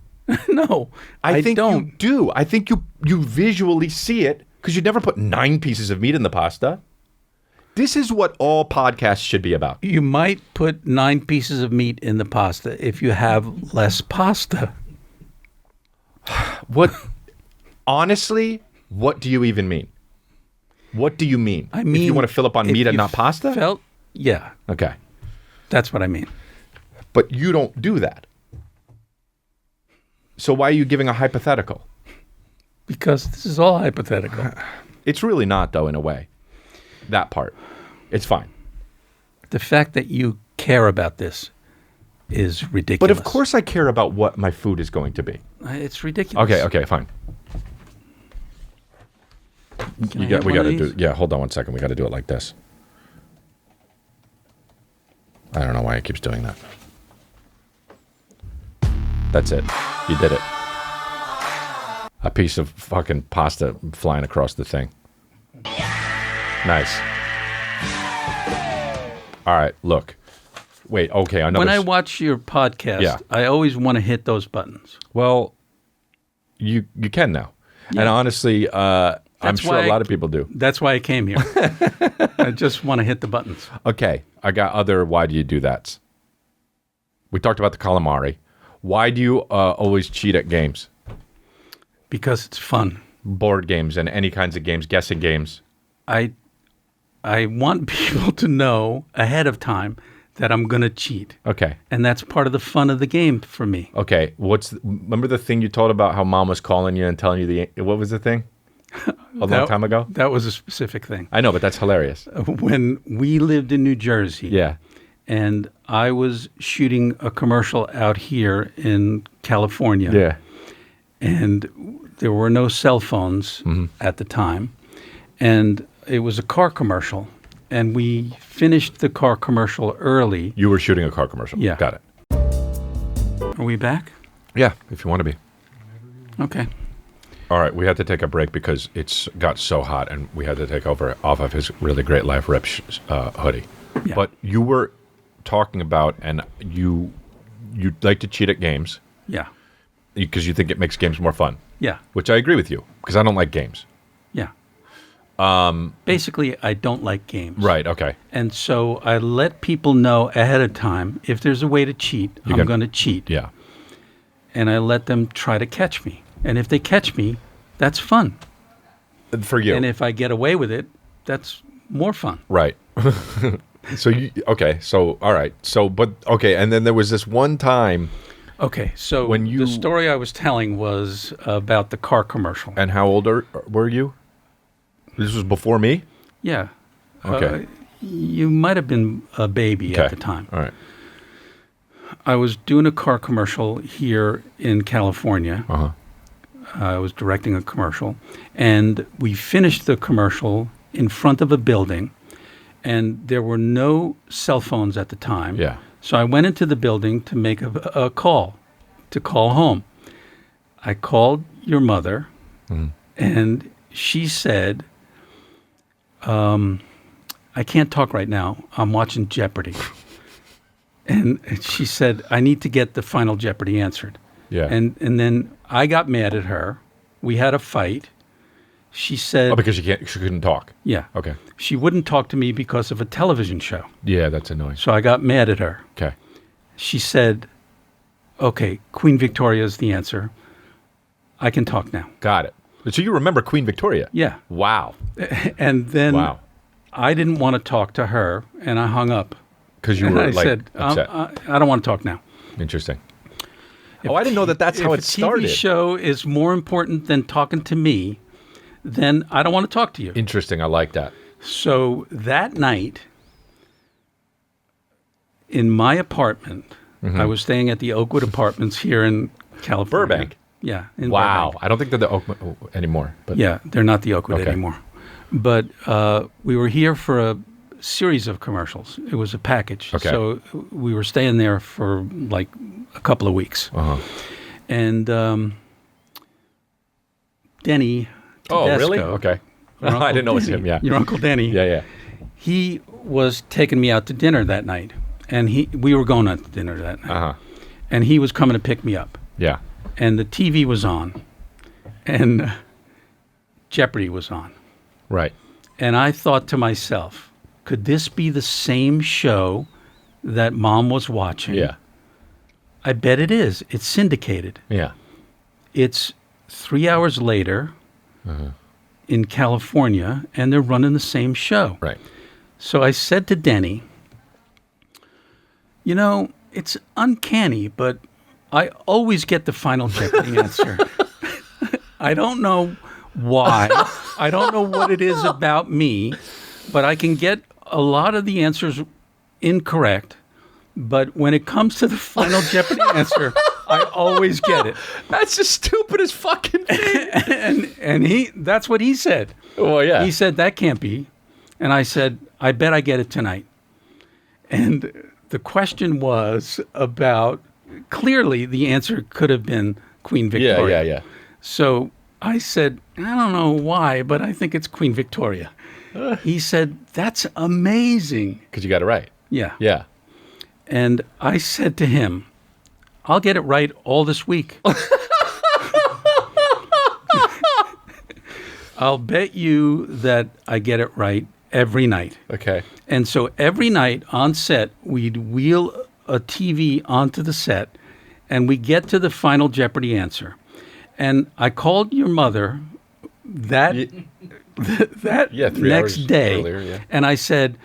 B: No, I
A: think
B: don't.
A: you do. I think you visually see it because you never put 9 pieces of meat in the pasta. This is what all podcasts should be about.
B: You might put 9 pieces of meat in the pasta if you have less pasta.
A: Honestly, what do you even mean? What do you mean?
B: I mean,
A: if you want to fill up on
B: if
A: meat and
B: you
A: not pasta?
B: Yeah,
A: Okay.
B: that's what I mean.
A: But you don't do that. So why are you giving a hypothetical?
B: Because this is all hypothetical.
A: It's really not, though, in a way. That part. It's fine.
B: The fact that you care about this is ridiculous.
A: But of course I care about what my food is going to be.
B: It's ridiculous.
A: Okay, fine. We got to do. Yeah, hold on one second. We got to do it like this. I don't know why it keeps doing that. That's it. You did it. A piece of fucking pasta flying across the thing. Nice. All right, look. Wait, okay.
B: When I watch your podcast, I always want to hit those buttons.
A: Well, you can now. Yeah. And honestly, I'm sure a lot of people do.
B: That's why I came here. I just want to hit the buttons.
A: Okay, I got other why do you do that? We talked about the calamari. Why do you always cheat at games?
B: Because it's fun.
A: Board games and any kinds of games, guessing games.
B: I want people to know ahead of time that I'm going to cheat.
A: Okay.
B: And that's part of the fun of the game for me.
A: Okay. Remember the thing you told about how mom was calling you and telling you what was the thing? A long time ago?
B: That was a specific thing.
A: I know, but that's hilarious.
B: When we lived in New Jersey.
A: Yeah.
B: And I was shooting a commercial out here in California.
A: Yeah.
B: And there were no cell phones at the time. And it was a car commercial. And we finished the car commercial early.
A: You were shooting a car commercial.
B: Yeah.
A: Got it.
B: Are we back?
A: Yeah, if you want to be.
B: Okay.
A: All right, we had to take a break because it's got so hot, and we had to take off of his really great Life Rips hoodie. Yeah. But you were talking about, and you like to cheat at games.
B: Yeah.
A: Because you think it makes games more fun.
B: Yeah.
A: Which I agree with you, because I don't like games.
B: Yeah. Basically, I don't like games.
A: Right, okay.
B: And so I let people know ahead of time, if there's a way to cheat, I'm going to cheat.
A: Yeah.
B: And I let them try to catch me. And if they catch me, that's fun.
A: For you.
B: And if I get away with it, that's more fun.
A: Right. All right. And then there was this one time.
B: Okay, so the story I was telling was about the car commercial.
A: And how old were you? This was before me?
B: Yeah.
A: Okay.
B: You might have been a baby at the time.
A: All right.
B: I was doing a car commercial here in California.
A: Uh-huh.
B: I was directing a commercial. And we finished the commercial in front of a building. And there were no cell phones at the time.
A: Yeah.
B: So I went into the building to make a call, to call home. I called your mother, and she said, I can't talk right now. I'm watching Jeopardy. And she said, I need to get the final Jeopardy answered.
A: Yeah.
B: And then I got mad at her. We had a fight. She said...
A: Oh, because she couldn't talk.
B: Yeah.
A: Okay.
B: She wouldn't talk to me because of a television show.
A: Yeah, that's annoying.
B: So I got mad at her.
A: Okay.
B: She said, okay, Queen Victoria is the answer. I can talk now.
A: Got it. So you remember Queen Victoria?
B: Yeah.
A: Wow.
B: And then I didn't want to talk to her, and I hung up.
A: Because you were
B: upset. I don't want to talk now.
A: Interesting. I didn't know that's how it started.
B: If a TV show is more important than talking to me, then I don't want to talk to you.
A: Interesting. I like that.
B: So that night, in my apartment, I was staying at the Oakwood Apartments here in California.
A: Burbank.
B: Yeah.
A: Wow. I don't think they're the Oakwood anymore. But.
B: Yeah, they're not the Oakwood anymore. But we were here for a series of commercials. It was a package.
A: Okay.
B: So we were staying there for like a couple of weeks.
A: Uh-huh.
B: And Denny Tedesco,
A: oh, really? Okay. I didn't know it was him, yeah.
B: Your Uncle Denny.
A: Yeah.
B: He was taking me out to dinner that night. And we were going out to dinner that night.
A: Uh-huh.
B: And he was coming to pick me up.
A: Yeah.
B: And the TV was on. And Jeopardy was on.
A: Right.
B: And I thought to myself, could this be the same show that Mom was watching?
A: Yeah.
B: I bet it is. It's syndicated.
A: Yeah.
B: It's 3 hours later in California, and they're running the same show.
A: Right.
B: So I said to Denny, you know, it's uncanny, but I always get the final Jeopardy answer. I don't know why. I don't know what it is about me, but I can get a lot of the answers incorrect, But when it comes to the Final Jeopardy answer, I always get it.
A: That's the stupidest fucking thing.
B: And that's what he said.
A: Well, yeah.
B: He said, that can't be. And I said, I bet I get it tonight. And the question was about, clearly the answer could have been Queen Victoria.
A: Yeah.
B: So I said, I don't know why, but I think it's Queen Victoria. He said, that's amazing.
A: Because you got it right.
B: Yeah.
A: Yeah.
B: And I said to him, I'll get it right all this week. I'll bet you that I get it right every night.
A: Okay.
B: And so every night on set, we'd wheel a TV onto the set, and we get to the Final Jeopardy answer. And I called your mother that
A: 3
B: next
A: hours
B: day,
A: earlier,
B: and I said,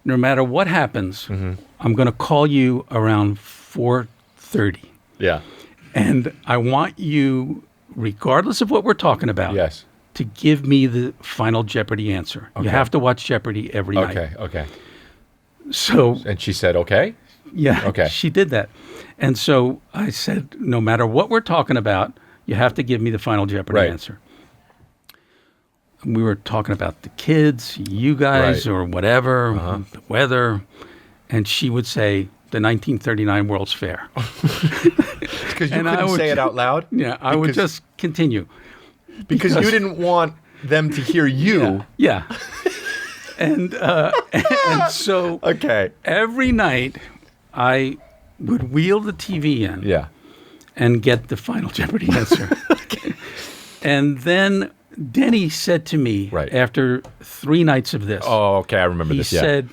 B: no matter what happens, I'm going to call you around 4:30.
A: Yeah.
B: And I want you, regardless of what we're talking about,
A: Yes.
B: to give me the Final Jeopardy answer.
A: Okay.
B: You have to watch Jeopardy every night.
A: Okay.
B: So,
A: And she said, okay.
B: yeah,
A: Okay.
B: she did that. And so I said, no matter what we're talking about, you have to give me the Final Jeopardy
A: Right.
B: answer. We were talking about the kids, you guys,
A: Right.
B: or whatever, the weather. And she would say, the 1939 World's Fair.
A: Because you
B: And I
A: couldn't
B: would
A: say it
B: ju-
A: out loud?
B: Yeah, I would
A: Because-
B: just continue.
A: Because you didn't want them to hear you.
B: Yeah. and so
A: Okay.
B: every night I would wheel the TV in
A: Yeah.
B: and get the Final Jeopardy answer. And then Denny said to me
A: Right.
B: after 3 nights of this,
A: Oh, okay. I remember
B: he
A: this. Yeah.
B: said,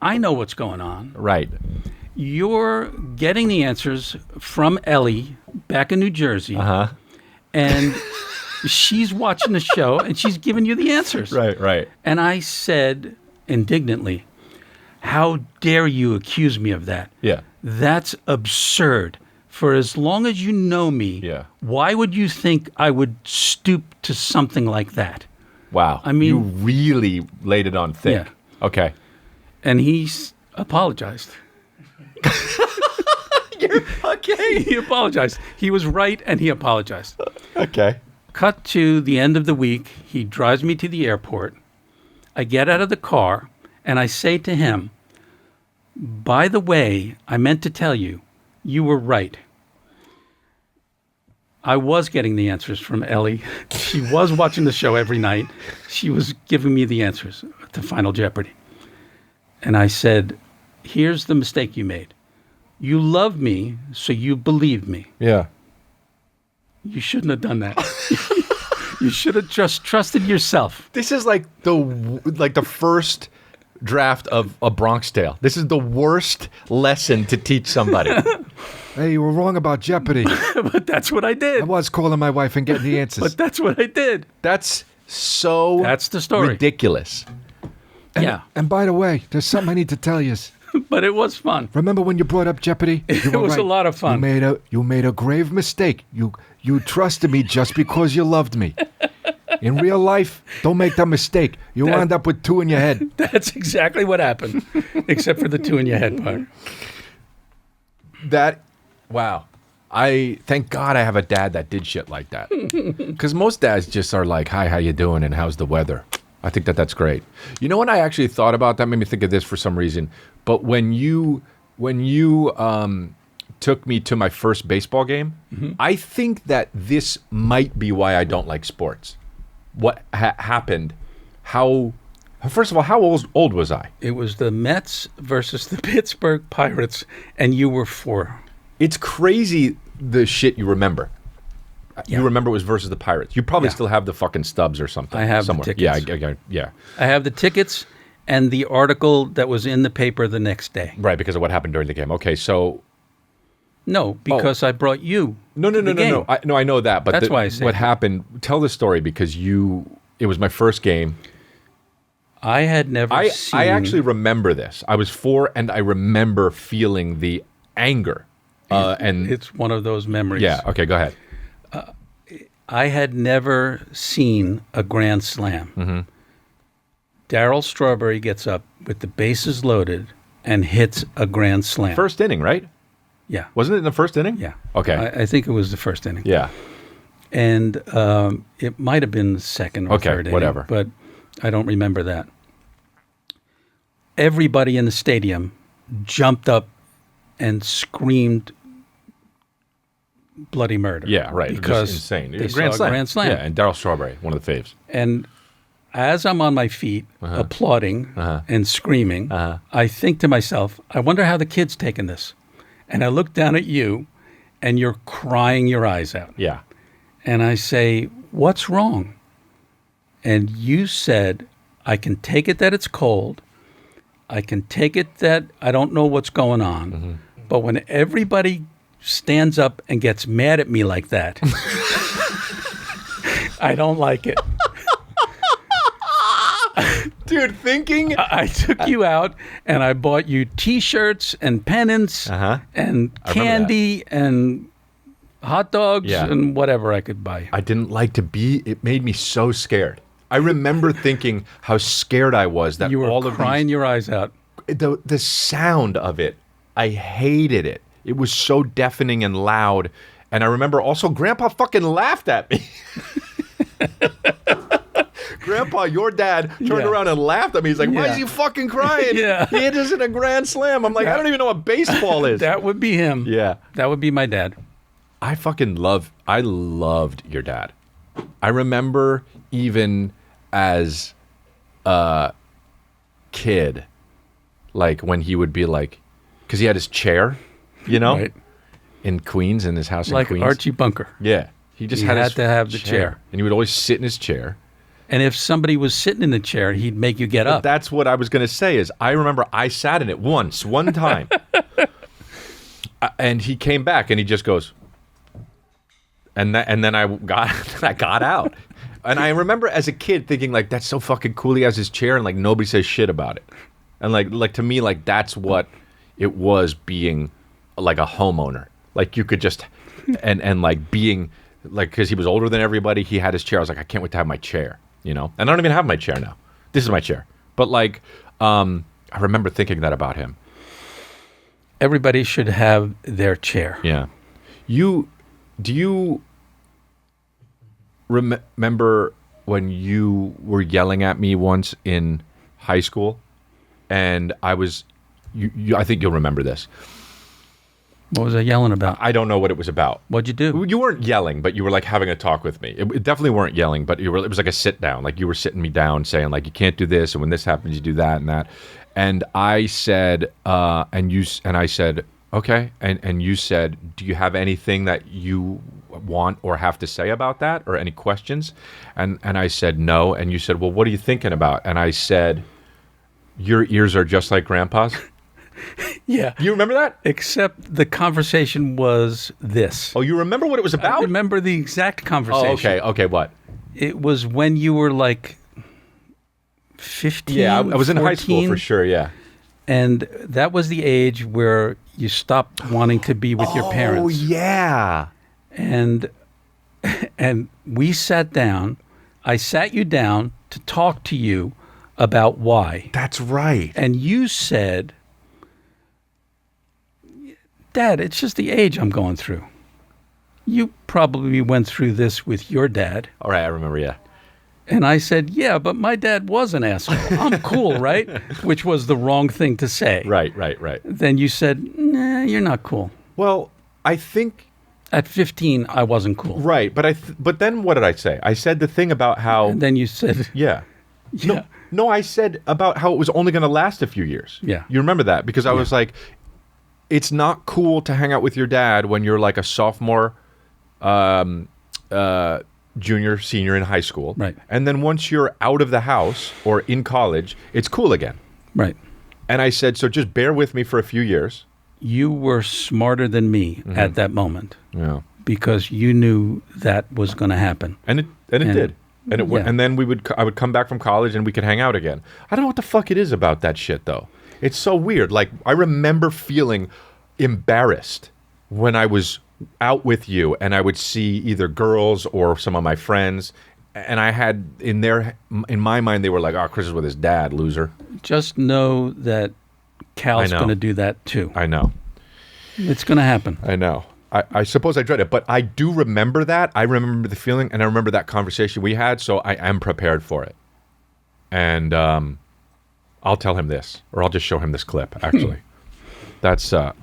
B: I know what's going on.
A: Right.
B: You're getting the answers from Ellie back in New Jersey.
A: Uh-huh.
B: And she's watching the show and she's giving you the answers.
A: Right.
B: And I said indignantly, how dare you accuse me of that?
A: Yeah.
B: That's absurd. For as long as you know me,
A: Yeah.
B: why would you think I would stoop to something like that?
A: Wow.
B: I mean-
A: you really laid it on thick.
B: Yeah.
A: Okay.
B: And he apologized.
A: Okay.
B: He apologized. He was right and he apologized.
A: Okay.
B: Cut to the end of the week. He drives me to the airport. I get out of the car and I say to him, by the way, I meant to tell you, you were right. I was getting the answers from Ellie. She was watching the show every night. She was giving me the answers to Final Jeopardy. And I said, here's the mistake you made. You love me, so you believed me.
A: Yeah.
B: You shouldn't have done that. You should have just trusted yourself.
A: This is like the first draft of A Bronx Tale. This is the worst lesson to teach somebody.
C: Hey, you were wrong about Jeopardy.
B: But that's what I
C: I
B: did.
C: was calling my wife and getting the answers.
B: But that's what I did.
A: That's so
B: That's the story.
A: ridiculous.
B: Yeah.
C: And by the way, there's something I need to tell you.
B: But it was fun.
C: Remember when you brought up Jeopardy? You
B: It
C: were
B: was a
C: right.
B: lot of fun.
C: You made a grave mistake. You trusted me just because you loved me. In real life, don't make that mistake. You wind up with 2 in your head.
B: That's exactly what happened, except for the 2 in your head part.
A: Wow. I thank God I have a dad that did shit like that. Because most dads just are like, "Hi, how you doing? And how's the weather?" I think that's great. You know, when I actually thought about that, made me think of this for some reason. But when you took me to my first baseball game, I think that this might be why I don't like sports. What happened? First of all, how old was I?
B: It was the Mets versus the Pittsburgh Pirates, and you were 4.
A: It's crazy the shit you remember.
B: Yeah.
A: You remember it was versus the Pirates. You probably
B: Yeah.
A: still have the fucking stubs or something.
B: I have the
A: somewhere.
B: tickets.
A: Yeah.
B: I have the tickets and the article that was in the paper the next day.
A: Right, because of what happened during the game. Okay, so
B: No, because I brought you.
A: no.
B: to the game.
A: I know that, but
B: That's why I say
A: what
B: that.
A: happened. Tell the story because it was my first game.
B: I had never seen.
A: I actually remember this. I was 4, and I remember feeling the anger. And
B: It's one of those memories.
A: yeah, okay, go ahead.
B: I had never seen a grand slam. Darryl Strawberry gets up with the bases loaded and hits a grand slam.
A: First inning, right?
B: Yeah.
A: Wasn't it in the first inning?
B: Yeah.
A: Okay.
B: I think it was the first inning.
A: Yeah.
B: And it might have been the second or third inning.
A: Whatever.
B: But I don't remember that. Everybody in the stadium jumped up and screamed bloody murder.
A: Yeah, right.
B: Because
A: just insane.
B: they
A: Grand
B: saw
A: slam.
B: a grand slam.
A: Yeah, and Darryl Strawberry, one of the faves.
B: And as I'm on my feet, applauding and screaming, I think to myself, I wonder how the kid's taking this. And I look down at you, and you're crying your eyes out.
A: Yeah.
B: And I say, what's wrong? And you said, I can take it that it's cold. I can take it that I don't know what's going on. But when everybody stands up and gets mad at me like that, I don't like it.
A: Dude, thinking...
B: I took you out and I bought you T-shirts and pennants and candy and hot dogs and whatever I could buy.
A: I didn't like to be... It made me so scared. I remember thinking how scared I was that
B: You were
A: all of
B: crying your eyes out.
A: the sound of it, I hated it. It was so deafening and loud. And I remember also Grandpa fucking laughed at me. Grandpa, your dad, turned around and laughed at me. He's like, why is he fucking crying? He hit us in a grand slam. I'm like, I don't even know what baseball is.
B: That would be him.
A: Yeah.
B: That would be my dad.
A: I loved your dad. I remember even as a kid, like when he would be like, because he had his chair, you know,
B: Right.
A: in Queens, in his house
B: Like
A: in Queens.
B: Archie Bunker.
A: Yeah. He just
B: He
A: had
B: had
A: his
B: to have the chair.
A: And he would always sit in his chair.
B: And if somebody was sitting in the chair, he'd make you get up.
A: That's what I was going to say is I remember I sat in it one time. And he came back and he just goes, and then I got out. And I remember as a kid thinking like, that's so fucking cool. He has his chair and like nobody says shit about it. And like to me, like that's what it was being like a homeowner. Like you could just, and like being like, cause he was older than everybody. He had his chair. I was like, I can't wait to have my chair, you know? And I don't even have my chair now. This is my chair. But like, I remember thinking that about him.
B: Everybody should have their chair.
A: Yeah. Do you remember when you were yelling at me once in high school? And I was, I think you'll remember this.
B: What was I yelling about?
A: I don't know what it was about.
B: What'd you do?
A: You weren't yelling, but you were like having a talk with me. It definitely weren't yelling, but it was like a sit down. Like you were sitting me down saying like, you can't do this. And when this happens, you do that and that. And I said, and I said, okay. And you said, do you have anything that you want or have to say about that or any questions? And I said, no. And you said, well, what are you thinking about? And I said, your ears are just like Grandpa's.
B: Yeah.
A: You remember that?
B: Except the conversation was this.
A: Oh, you remember what it was about?
B: I remember the exact conversation.
A: Oh, okay. Okay, what?
B: It was when you were like 15.
A: Yeah, I was in
B: 14,
A: high school for sure, yeah.
B: And that was the age where you stopped wanting to be with your parents.
A: Oh, yeah.
B: And we sat down. I sat you down to talk to you about why.
A: That's right.
B: And you said, Dad, it's just the age I'm going through. You probably went through this with your dad.
A: All right, I remember, yeah.
B: And I said, yeah, but my dad was an asshole. I'm cool, right? Which was the wrong thing to say.
A: Right.
B: Then you said, nah, you're not cool.
A: Well, I think...
B: At 15, I wasn't cool.
A: Right, but then what did I say? I said the thing about how...
B: And then you said...
A: Yeah. No, I said about how it was only going to last a few years.
B: Yeah.
A: You remember that? Because I was like, it's not cool to hang out with your dad when you're like a sophomore, junior, senior in high school.
B: Right.
A: And then once you're out of the house or in college, it's cool again.
B: Right.
A: And I said, so just bear with me for a few years.
B: You were smarter than me at that moment.
A: Yeah.
B: Because you knew that was going to happen.
A: And it did. And it went, and then I would come back from college and we could hang out again. I don't know what the fuck it is about that shit though. It's so weird. Like I remember feeling embarrassed when I was out with you and I would see either girls or some of my friends, and I had in my mind they were like, "Oh, Chris is with his dad, loser."
B: Just know that Cal's
A: know.
B: going to do that too.
A: I know.
B: It's going to happen.
A: I know. I suppose I dread it, but I do remember that. I remember the feeling, and I remember that conversation we had, so I am prepared for it. And I'll tell him this, or I'll just show him this clip, actually. That's so...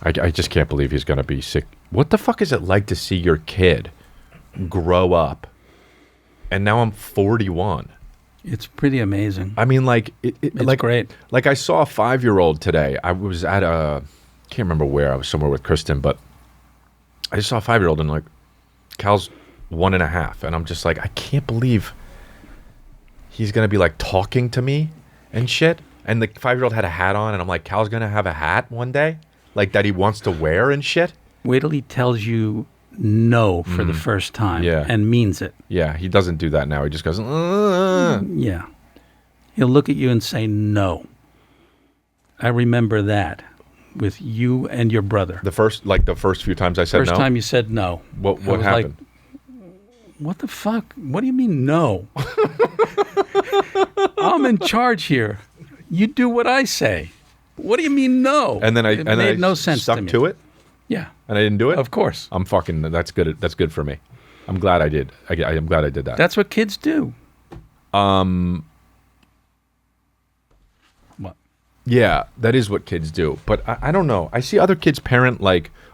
A: I just can't believe he's going to be sick. What the fuck is it like to see your kid grow up? And now I'm 41.
B: It's pretty amazing.
A: I mean, like...
B: It's
A: like,
B: great.
A: Like, I saw a 5-year-old today. I was at a... can't remember where. I was somewhere with Kristen, but I just saw a 5-year-old, and, like, Cal's 1.5. And I'm just like, I can't believe he's going to be, like, talking to me and shit. And the 5-year-old had a hat on, and I'm like, Cal's going to have a hat one day? Like, that he wants to wear and shit?
B: Wait till he tells you no for the first time and means it.
A: Yeah, he doesn't do that now. He just goes,
B: Yeah. He'll look at you and say no. I remember that with you and your brother.
A: The first few times I said
B: First
A: no?
B: time you said no.
A: What
B: I was
A: happened?
B: Like, what the fuck? What do you mean no? I'm in charge here. You do what I say. What do you mean no?
A: And then
B: it made no sense
A: stuck
B: to me.
A: to it?
B: Yeah.
A: And I didn't do it?
B: Of course.
A: I'm fucking, that's good. That's good for me. I'm glad I did. I'm glad I did that.
B: That's what kids do. What?
A: Yeah, that is what kids do. But I don't know. I see other kids parent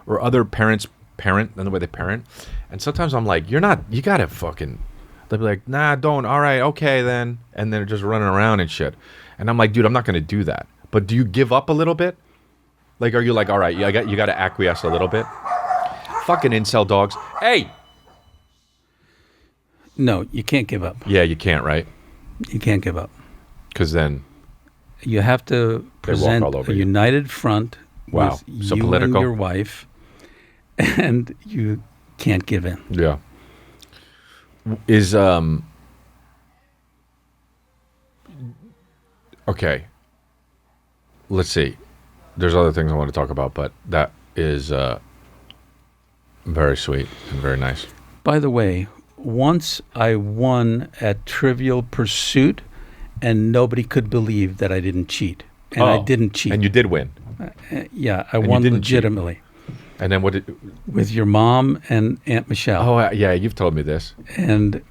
A: or other parents parent and the way they parent. And sometimes I'm like, you gotta fucking, they'll be like, nah, don't. All right, okay then. And they're just running around and shit. And I'm like, dude, I'm not going to do that. But do you give up a little bit? Like, are you like, all right, you got to acquiesce a little bit? Fucking incel dogs. Hey!
B: No, you can't give up.
A: Yeah, you can't, right?
B: You can't give up.
A: Because then...
B: You have to present
A: all over
B: a
A: you.
B: united front
A: Wow.
B: with
A: So
B: you
A: political.
B: and your wife, and you can't give in.
A: Yeah. Is, okay. Let's see. There's other things I want to talk about, but that is very sweet and very nice.
B: By the way, once I won at Trivial Pursuit, and nobody could believe that I didn't cheat. And I didn't cheat.
A: And you did win.
B: Yeah, I won
A: didn't cheat.
B: legitimately.
A: And then what did...
B: With your mom and Aunt Michelle.
A: Oh, yeah, you've told me this.
B: And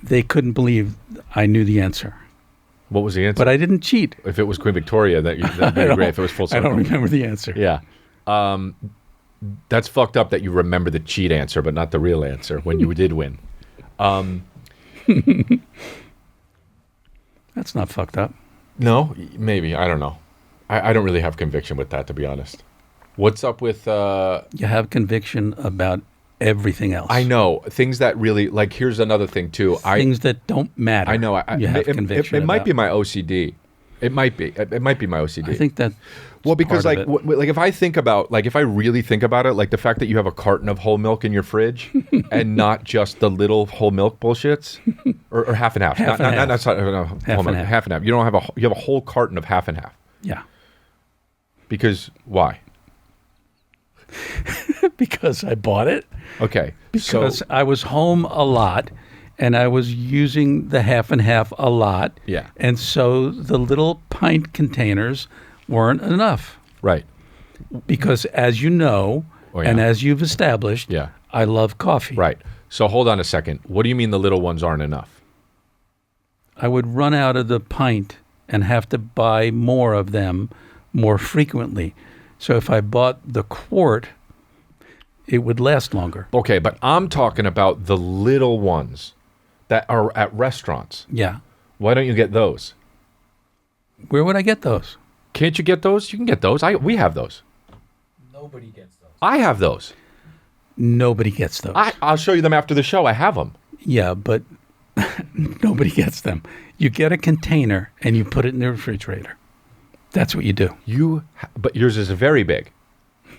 B: they couldn't believe I knew the answer.
A: What was the answer?
B: But I didn't cheat.
A: If it was Queen Victoria, that'd be great. If it was full
B: I
A: circle.
B: don't remember the answer.
A: Yeah. That's fucked up that you remember the cheat answer, but not the real answer when you did win.
B: That's not fucked up.
A: No, maybe. I don't know. I don't really have conviction with that, to be honest. What's up with...
B: You have conviction about everything else.
A: I know. Things that really... Like, here's another thing, too.
B: Things that don't matter.
A: I know.
B: You have conviction
A: It might
B: about.
A: be my OCD. It might be. It might be my OCD.
B: I think that...
A: Well, because
B: part
A: like,
B: of it.
A: like if I think about, like, if I really think about it, like the fact that you have a carton of whole milk in your fridge and not just the little whole milk bullshits, or half and half,
B: Half and half.
A: not whole milk,
B: half.
A: half and half. You don't have you have a whole carton of half and half.
B: Yeah.
A: Because why?
B: Because I bought it.
A: Okay.
B: Because
A: so,
B: I was home a lot, and I was using the half and half a lot.
A: Yeah.
B: And so the little pint containers weren't enough.
A: right.
B: Because as you know,
A: Oh, yeah.
B: and as you've established,
A: Yeah.
B: I love coffee.
A: Right. So hold on a second. What do you mean the little ones aren't enough?
B: I would run out of the pint and have to buy more of them more frequently. So if I bought the quart, it would last longer.
A: Okay, but I'm talking about the little ones that are at restaurants.
B: Yeah.
A: Why don't you get those?
B: Where would I get those?
A: Can't you get those? You can get those. We have those.
D: Nobody gets those.
A: I have those.
B: Nobody gets those.
A: I'll show you them after the show. I have them.
B: Yeah, but nobody gets them. You get a container and you put it in the refrigerator. That's what you do.
A: But yours is very big.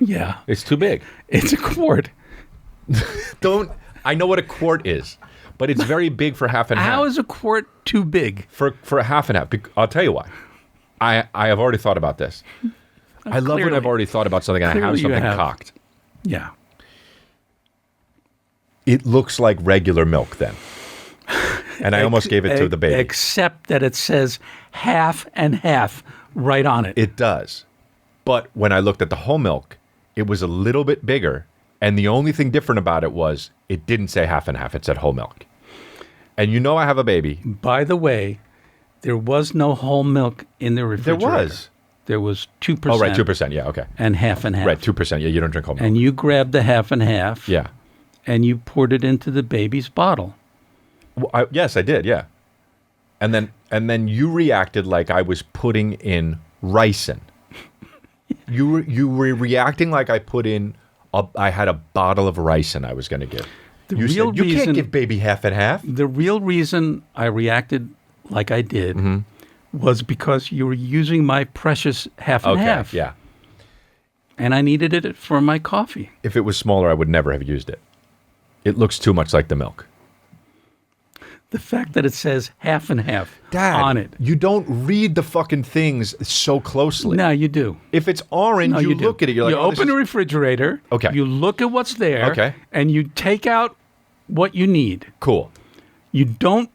B: Yeah.
A: It's too big.
B: It's a quart.
A: I know what a quart is, but it's very big for half and half.
B: How is a quart too big?
A: For a half and half? I'll tell you why. I have already thought about this. I love when
B: Clearly.
A: I've already thought about something and I have
B: Clearly you
A: something
B: have.
A: cocked.
B: Yeah.
A: It looks like regular milk then. and I almost gave it to the baby.
B: Except that it says half and half right on it.
A: It does. But when I looked at the whole milk, it was a little bit bigger. And the only thing different about it was it didn't say half and half. It said whole milk. And you know I have a baby.
B: By the way, there was no whole milk in the refrigerator.
A: There was.
B: There was 2%.
A: Oh, right, 2%. Yeah, okay.
B: And half and half.
A: Right, 2%. Yeah, you don't drink whole milk.
B: And you grabbed the half and half.
A: Yeah.
B: And you poured it into the baby's bottle.
A: Well, yes, I did, yeah. And then you reacted like I was putting in ricin. You were reacting like I put in I had a bottle of ricin I was going to give. You said, you can't give baby half and half.
B: The real reason I reacted like I did was because you were using my precious half and half.
A: Yeah.
B: And I needed it for my coffee.
A: If it was smaller, I would never have used it. It looks too much like the milk.
B: The fact that it says half and half
A: Dad,
B: on it.
A: you don't read the fucking things so closely.
B: No, you do.
A: If it's orange,
B: No,
A: you
B: do.
A: look at it. You're like,
B: you open the refrigerator.
A: Okay.
B: You look at what's there.
A: Okay.
B: And you take out what you need.
A: Cool.
B: You don't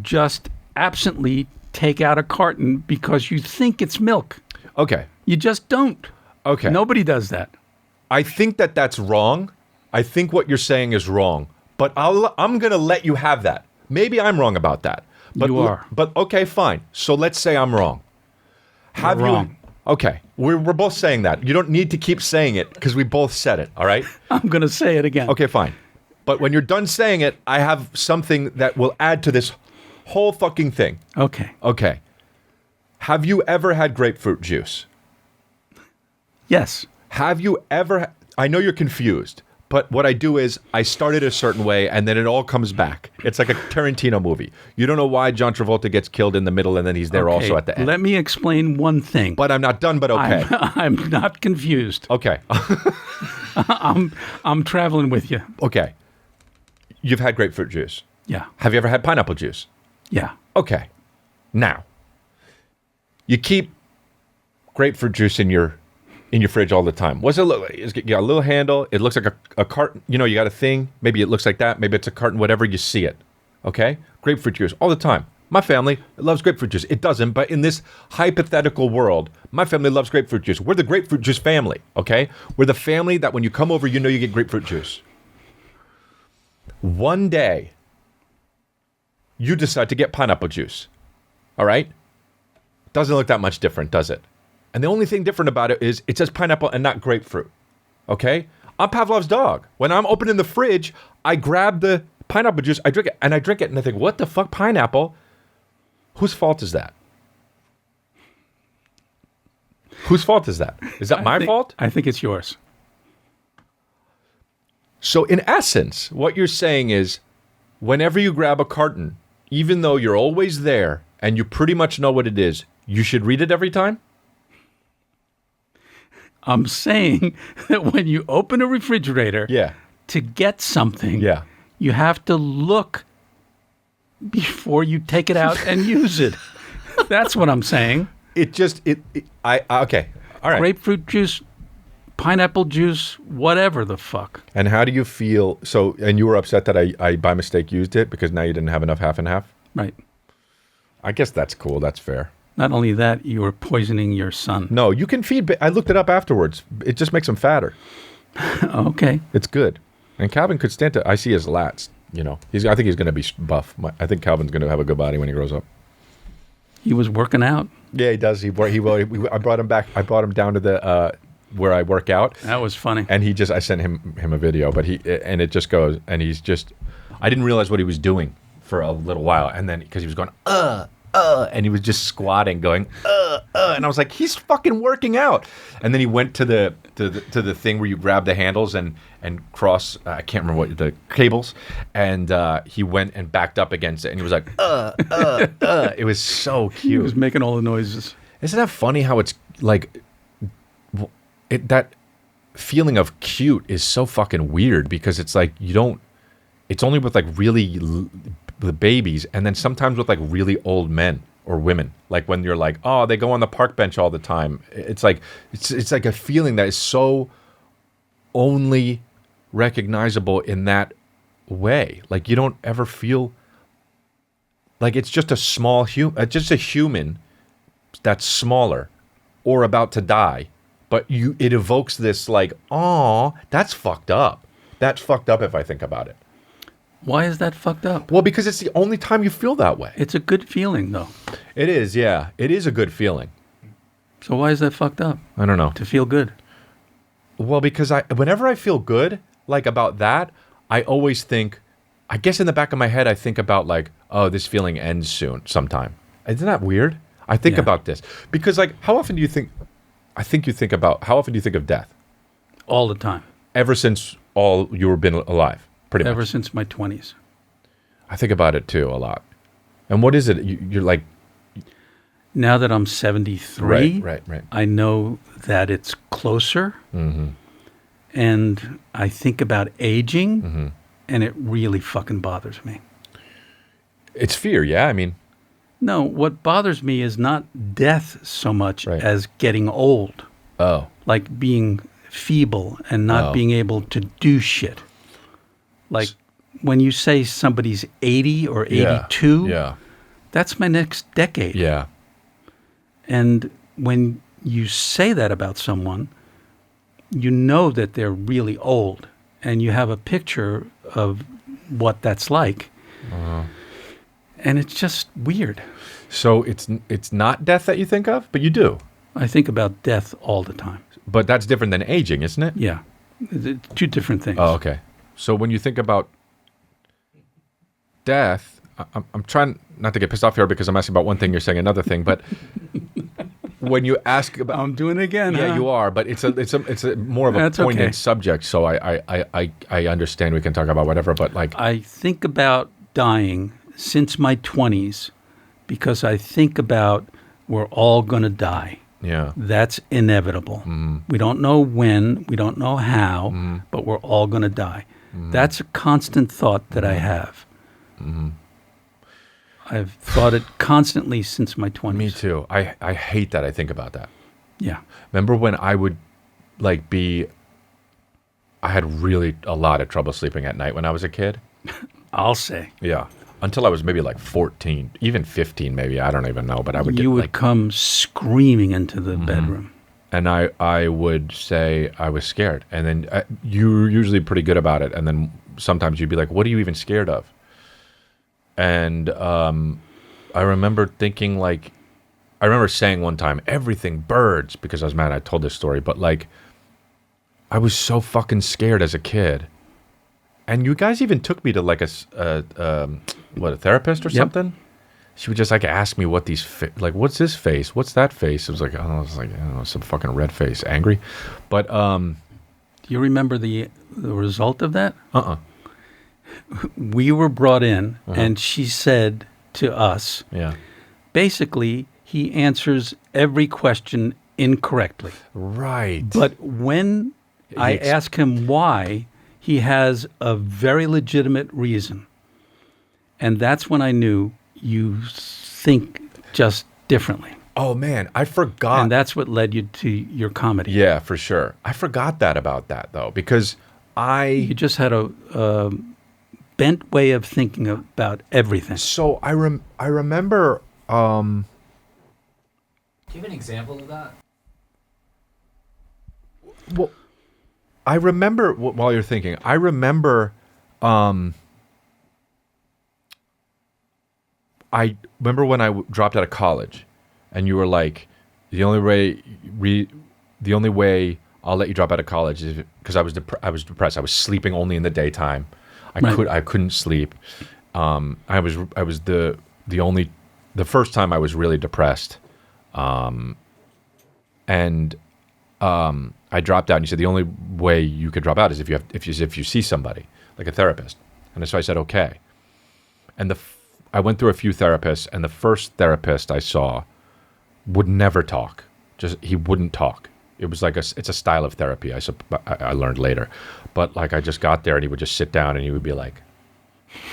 B: just absently take out a carton because you think it's milk.
A: Okay.
B: You just don't.
A: Okay.
B: Nobody does that.
A: I think that that's wrong. I think what you're saying is wrong. But I'm going to let you have that. Maybe I'm wrong about that. But
B: You are.
A: But okay, fine. So let's say I'm wrong.
B: You're wrong.
A: Okay. We're both saying that. You don't need to keep saying it because we both said it. All right?
B: I'm going to say it again.
A: Okay, fine. But when you're done saying it, I have something that will add to this whole fucking thing.
B: Okay.
A: Okay. Have you ever had grapefruit juice?
B: Yes.
A: Have you ever... I know you're confused, but what I do is I start it a certain way and then it all comes back. It's like a Tarantino movie. You don't know why John Travolta gets killed in the middle and then he's there also at the end.
B: Let me explain one thing.
A: But I'm not done, but okay.
B: I'm not confused.
A: Okay.
B: I'm traveling with you.
A: Okay. You've had grapefruit juice.
B: Yeah.
A: Have you ever had pineapple juice?
B: Yeah.
A: Okay. Now, you keep grapefruit juice in your fridge all the time. What's it look like? It's got a little handle. It looks like a carton. You know, you got a thing. Maybe it looks like that. Maybe it's a carton, whatever. You see it. Okay? Grapefruit juice all the time. My family loves grapefruit juice. It doesn't, but in this hypothetical world, my family loves grapefruit juice. We're the grapefruit juice family, okay? We're the family that when you come over, you know you get grapefruit juice. One day, you decide to get pineapple juice. All right? Doesn't look that much different, does it? And the only thing different about it is it says pineapple and not grapefruit. Okay? I'm Pavlov's dog. When I'm opening the fridge, I grab the pineapple juice, I drink it, and I think, what the fuck, pineapple? Whose fault is that? Whose fault is that? Is that my fault?
B: I think it's yours.
A: So in essence, what you're saying is, whenever you grab a carton, even though you're always there and you pretty much know what it is, you should read it every time?
B: I'm saying that when you open a refrigerator
A: Yeah.
B: to get something,
A: Yeah.
B: you have to look before you take it out and use it. That's what I'm saying.
A: Okay. All right.
B: Grapefruit juice, pineapple juice, whatever the fuck.
A: And how do you feel? So, and you were upset that I by mistake used it because now you didn't have enough half and half?
B: Right.
A: I guess that's cool. That's fair.
B: Not only that, you are poisoning your son.
A: No, you can feed. I looked it up afterwards. It just makes him fatter.
B: Okay.
A: It's good. And Calvin could stand to. I see his lats. You know, I think he's going to be buff. I think Calvin's going to have a good body when he grows up.
B: He was working out.
A: Yeah, he does. I brought him back. I brought him down to the where I work out.
B: That was funny.
A: And I sent him a video, but it just goes, and he's just. I didn't realize what he was doing for a little while, and then because he was going and he was just squatting, going and I was like, he's fucking working out. And then he went to the thing where you grab the handles and cross. I can't remember what the cables, and he went and backed up against it, and he was like, It was so cute.
B: He was making all the noises.
A: Isn't that funny how it's like that feeling of cute is so fucking weird because it's like it's only with like really the babies and then sometimes with like really old men or women, like when you're like, oh, they go on the park bench all the time. It's like it's like a feeling that is so only recognizable in that way. Like you don't ever feel Like it's just a small just a human that's smaller or about to die, but it evokes this like, oh, that's fucked up. That's fucked up if I think about it.
B: Why is that fucked up?
A: Well, because it's the only time you feel that way.
B: It's a good feeling, though.
A: It is, yeah. It is a good feeling.
B: So why is that fucked up?
A: I don't know.
B: To feel good.
A: Well, because whenever I feel good, like about that, I always think, I guess in the back of my head, I think about like, oh, this feeling ends soon, sometime. Isn't that weird? I think about this. Because like, how often do you think of death?
B: All the time.
A: Ever since you've been alive, pretty much.
B: Ever since my 20s.
A: I think about it too, a lot. And what is it? You're like...
B: Now that I'm 73,
A: right.
B: I know that it's closer.
A: Mm-hmm.
B: And I think about aging,
A: Mm-hmm.
B: and it really fucking bothers me.
A: It's fear, yeah? I mean...
B: No, what bothers me is not death so much as getting old.
A: Oh.
B: Like being feeble and not being able to do shit. Like when you say somebody's 80 or 82, that's my next decade.
A: Yeah.
B: And when you say that about someone, you know that they're really old, and you have a picture of what that's like. And it's just weird.
A: So it's not death that you think of, but you do.
B: I think about death all the time.
A: But that's different than aging, isn't it?
B: Yeah. It's two different things.
A: Oh, okay. So when you think about death, I'm trying not to get pissed off here because I'm asking about one thing, you're saying another thing, but when you ask about...
B: I'm doing it again,
A: Yeah,
B: huh?
A: you are, but it's a more of a
B: That's
A: poignant
B: okay.
A: subject, so I understand we can talk about whatever, but like...
B: I think about dying since my 20s because I think about we're all going to die.
A: Yeah.
B: That's inevitable. We don't know when, we don't know how, but we're all going to die. That's a constant thought that I have. I've thought it constantly since my 20s.
A: Me too. I hate that I think about that.
B: Yeah.
A: Remember when I would like I had really a lot of trouble sleeping at night when I was a kid?
B: I'll say.
A: Yeah. Until I was maybe like 14, even 15 maybe, I don't even know, but I would get
B: You would
A: like...
B: come screaming into the bedroom.
A: And I would say I was scared. And then you were usually pretty good about it. And then sometimes you'd be like, what are you even scared of? And I remember thinking like, I remember saying one time, everything, birds, because I was mad I told this story. But like, I was so fucking scared as a kid. And you guys even took me to like a therapist or something? She would just like ask me what these like, what's this face? What's that face? It was like, I don't know, some fucking red face, angry. But
B: Do you remember the result of that? We were brought in, and she said to us, basically, he answers every question incorrectly.
A: Right.
B: But when I ask him why, he has a very legitimate reason. And that's when I knew you think just differently.
A: Oh, man, I forgot.
B: And that's what led you to your comedy.
A: Yeah, for sure. I forgot about that, though, because
B: You just had a bent way of thinking about everything.
A: So I remember...
D: Do you have an example of that?
A: Well, I remember, while you're thinking, I remember... I remember when I dropped out of college, and you were like, the only way I'll let you drop out of college is because I was depressed. I was sleeping only in the daytime. I couldn't sleep. I was the first time I was really depressed. I dropped out, and you said the only way you could drop out is if you see somebody, like a therapist. And so I said okay. And I went through a few therapists, and the first therapist I saw would never talk. He wouldn't talk. It was like it's a style of therapy. I learned later, but like I just got there, and he would just sit down, and he would be like,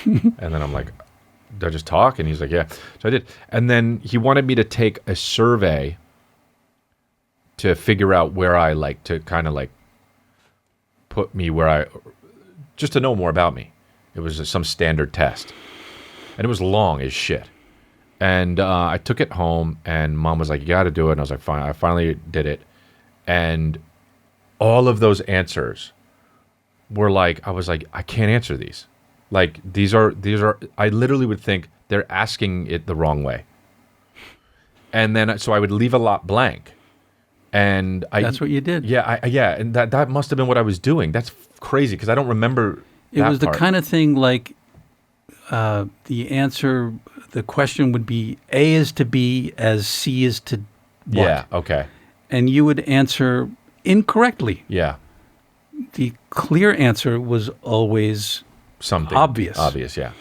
A: and then I'm like, did I just talk? And he's like, yeah. So I did, and then he wanted me to take a survey to figure out where I like to kind of like put me just to know more about me. It was some standard test. And it was long as shit. And I took it home, and Mom was like, "You got to do it." And I was like, "Fine." I finally did it, and all of those answers were like, I was like, I can't answer these. Like these are. I literally would think they're asking it the wrong way, and then so I would leave a lot blank. And
B: That's what you did.
A: Yeah, and that must have been what I was doing. That's crazy because I don't remember.
B: It was the
A: part.
B: kind of thing like the question would be A is to B as C is to what?
A: Yeah. Okay.
B: And you would answer incorrectly.
A: Yeah.
B: The clear answer was always
A: Something
B: obvious.
A: Obvious. Yeah.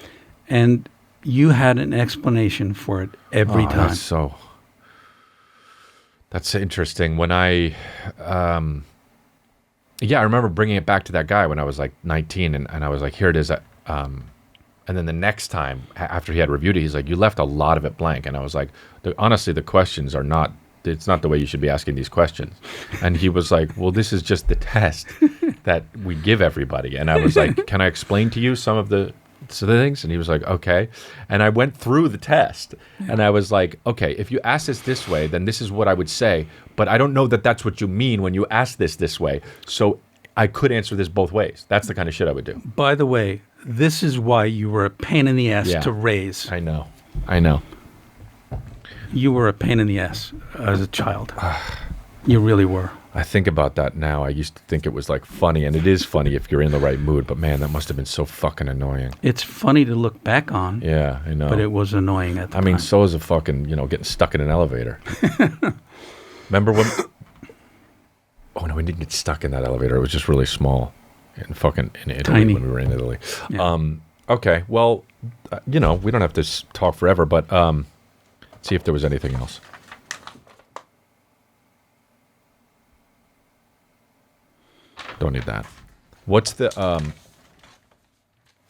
B: And you had an explanation for it every time.
A: That's interesting. When I remember bringing it back to that guy when I was like 19, and I was like, here it is. And then the next time after he had reviewed it, he's like, you left a lot of it blank. And I was like, honestly, the questions are not, it's not the way you should be asking these questions. And he was like, well, this is just the test that we give everybody. And I was like, can I explain to you some of the things? And he was like, okay. And I went through the test, and I was like, okay, if you ask this way, then this is what I would say. But I don't know that that's what you mean when you ask this way. So I could answer this both ways. That's the kind of shit I would do.
B: By the way, this is why you were a pain in the ass to raise.
A: I know.
B: You were a pain in the ass as a child. You really were.
A: I think about that now. I used to think it was like funny, and it is funny if you're in the right mood, but man, that must have been so fucking annoying.
B: It's funny to look back on.
A: Yeah, I know.
B: But it was annoying at the time.
A: I mean, so is a fucking, getting stuck in an elevator. Remember when... Oh, no, we didn't get stuck in that elevator. It was just really small in Italy.
B: Tiny.
A: When we were in Italy.
B: Yeah.
A: Okay, well, we don't have to talk forever, but see if there was anything else. Don't need that. What's the...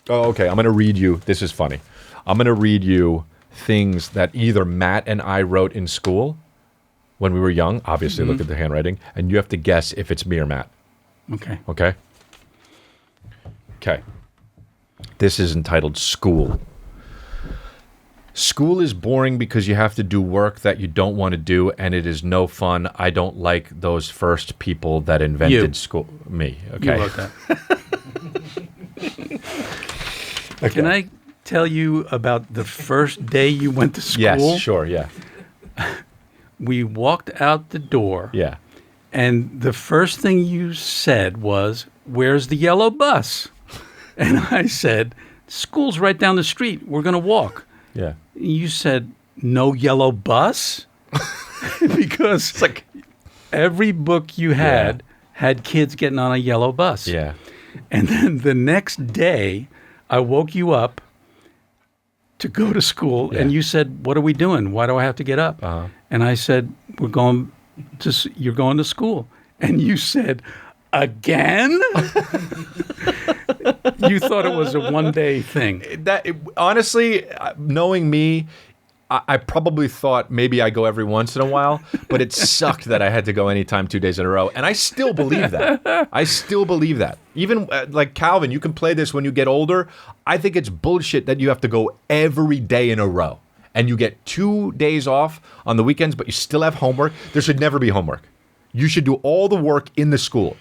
A: Oh, okay, I'm going to read you... This is funny. I'm going to read you things that either Matt and I wrote in school when we were young. Obviously, look at the handwriting. And you have to guess if it's me or Matt.
B: Okay.
A: Okay? Okay. This is entitled School. School is boring because you have to do work that you don't want to do, and it is no fun. I don't like those first people that invented school. Me. Okay.
B: You wrote that. Okay. Can I tell you about the first day you went to school?
A: Yes, sure, yeah.
B: We walked out the door.
A: Yeah.
B: And the first thing you said was, "Where's the yellow bus?" And I said, "School's right down the street. We're going to walk."
A: Yeah.
B: You said, "No yellow bus?" Because
A: It's like...
B: every book you had kids getting on a yellow bus.
A: Yeah.
B: And then the next day, I woke you up to go to school, and you said, "What are we doing? Why do I have to get up?" And I said, "You're going to school." And you said, "Again?" You thought it was a one-day thing.
A: Honestly, knowing me, I probably thought maybe I go every once in a while, but it sucked that I had to go anytime 2 days in a row. And I still believe that. Even like Calvin, you can play this when you get older. I think it's bullshit that you have to go every day in a row. And you get 2 days off on the weekends, but you still have homework. There should never be homework. You should do all the work in the school.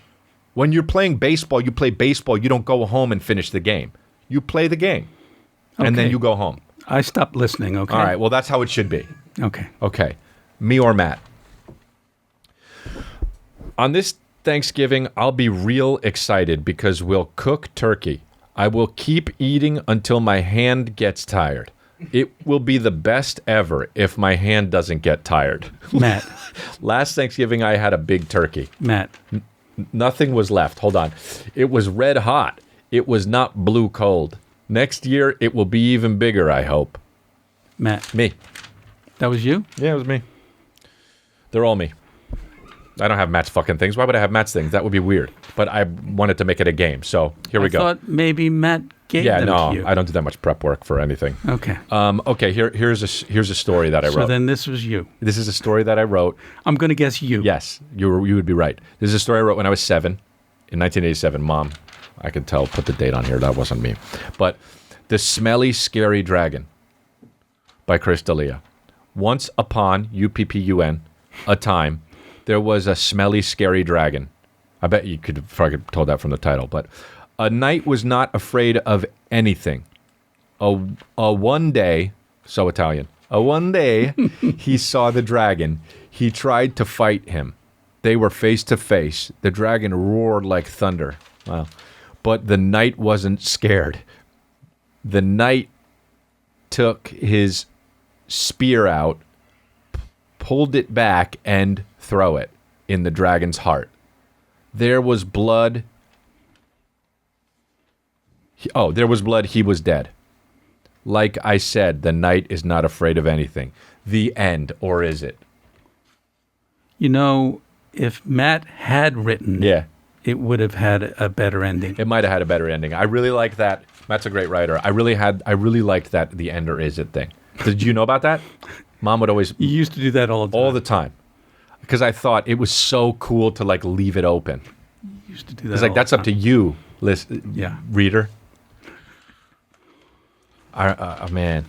A: When you're playing baseball, you play baseball. You don't go home and finish the game. You play the game. And then you go home.
B: I stopped listening, okay?
A: All right, well, that's how it should be.
B: Okay.
A: Okay. Me or Matt? On this Thanksgiving, I'll be real excited because we'll cook turkey. I will keep eating until my hand gets tired. It will be the best ever if my hand doesn't get tired.
B: Matt.
A: Last Thanksgiving, I had a big turkey.
B: Matt.
A: Nothing was left. Hold on. It was red hot. It was not blue cold. Next year, it will be even bigger, I hope.
B: Matt.
A: Me.
B: That was you?
A: Yeah, it was me. They're all me. I don't have Matt's fucking things. Why would I have Matt's things? That would be weird. But I wanted to make it a game, so here we go.
B: I thought maybe Matt gave them to you.
A: I don't do that much prep work for anything.
B: Okay.
A: Okay, here's a story that I wrote.
B: So then this was you.
A: This is a story that I wrote.
B: I'm going to guess you.
A: Yes, you would be right. This is a story I wrote when I was 7, in 1987. Mom, I could tell, put the date on here. That wasn't me. But the smelly, scary dragon. by Chris D'Elia. Once upon, UPPUN, a time, there was a smelly, scary dragon. I bet you could have probably told that from the title, but a knight was not afraid of anything. A one day, so Italian, a one day he saw the dragon. He tried to fight him. They were face to face. The dragon roared like thunder. Wow. But the knight wasn't scared. The knight took his spear out, pulled it back, and threw it in the dragon's heart. There was blood. There was blood. He was dead. Like I said, the knight is not afraid of anything. The end, or is it?
B: You know, if Matt had written,
A: Yeah.
B: it would have had a better ending.
A: It might have had a better ending. I really like that. Matt's a great writer. I really liked that the end or is it thing. Did you know about that? Mom would always
B: You used to do that all the time.
A: because I thought it was so cool to like leave it open.
B: You used to do that.
A: It's like that's up to you,
B: Yeah.
A: reader. Man.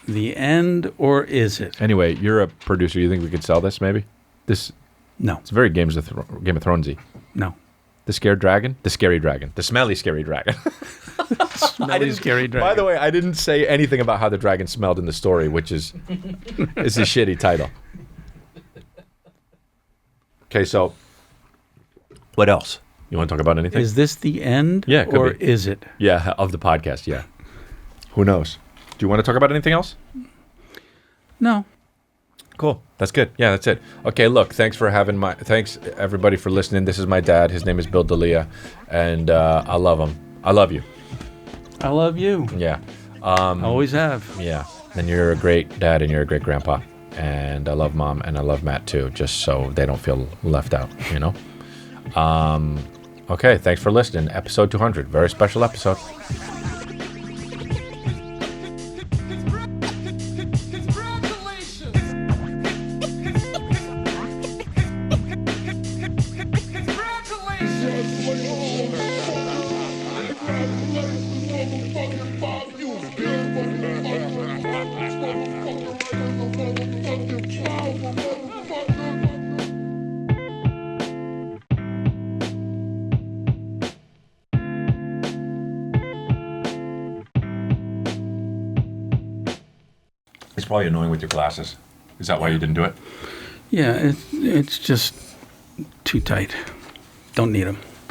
B: The end, or is it?
A: Anyway, you're a producer. You think we could sell this? Maybe this.
B: No.
A: It's very Game of Thronesy.
B: No.
A: The scary dragon, the smelly scary dragon.
B: Smelly, scary dragon.
A: By the way, I didn't say anything about how the dragon smelled in the story, which is a shitty title. Okay, so what else? You want to talk about anything?
B: Is this the end?
A: Yeah, it could
B: or
A: be.
B: is it?
A: Yeah, of the podcast. Yeah. Who knows? Do you want to talk about anything else?
B: No.
A: Cool. That's good. Yeah, that's it. Okay, look, thanks everybody for listening. This is my dad. His name is Bill D'Elia, and I love him. I love you.
B: I love you.
A: Yeah.
B: Always have.
A: Yeah. And you're a great dad and you're a great grandpa. And I love Mom and I love Matt too, just so they don't feel left out, you know? Okay, thanks for listening. Episode 200. Very special episode. It's probably annoying with your glasses. Is that why you didn't do it?
B: Yeah, it's just too tight. Don't need them.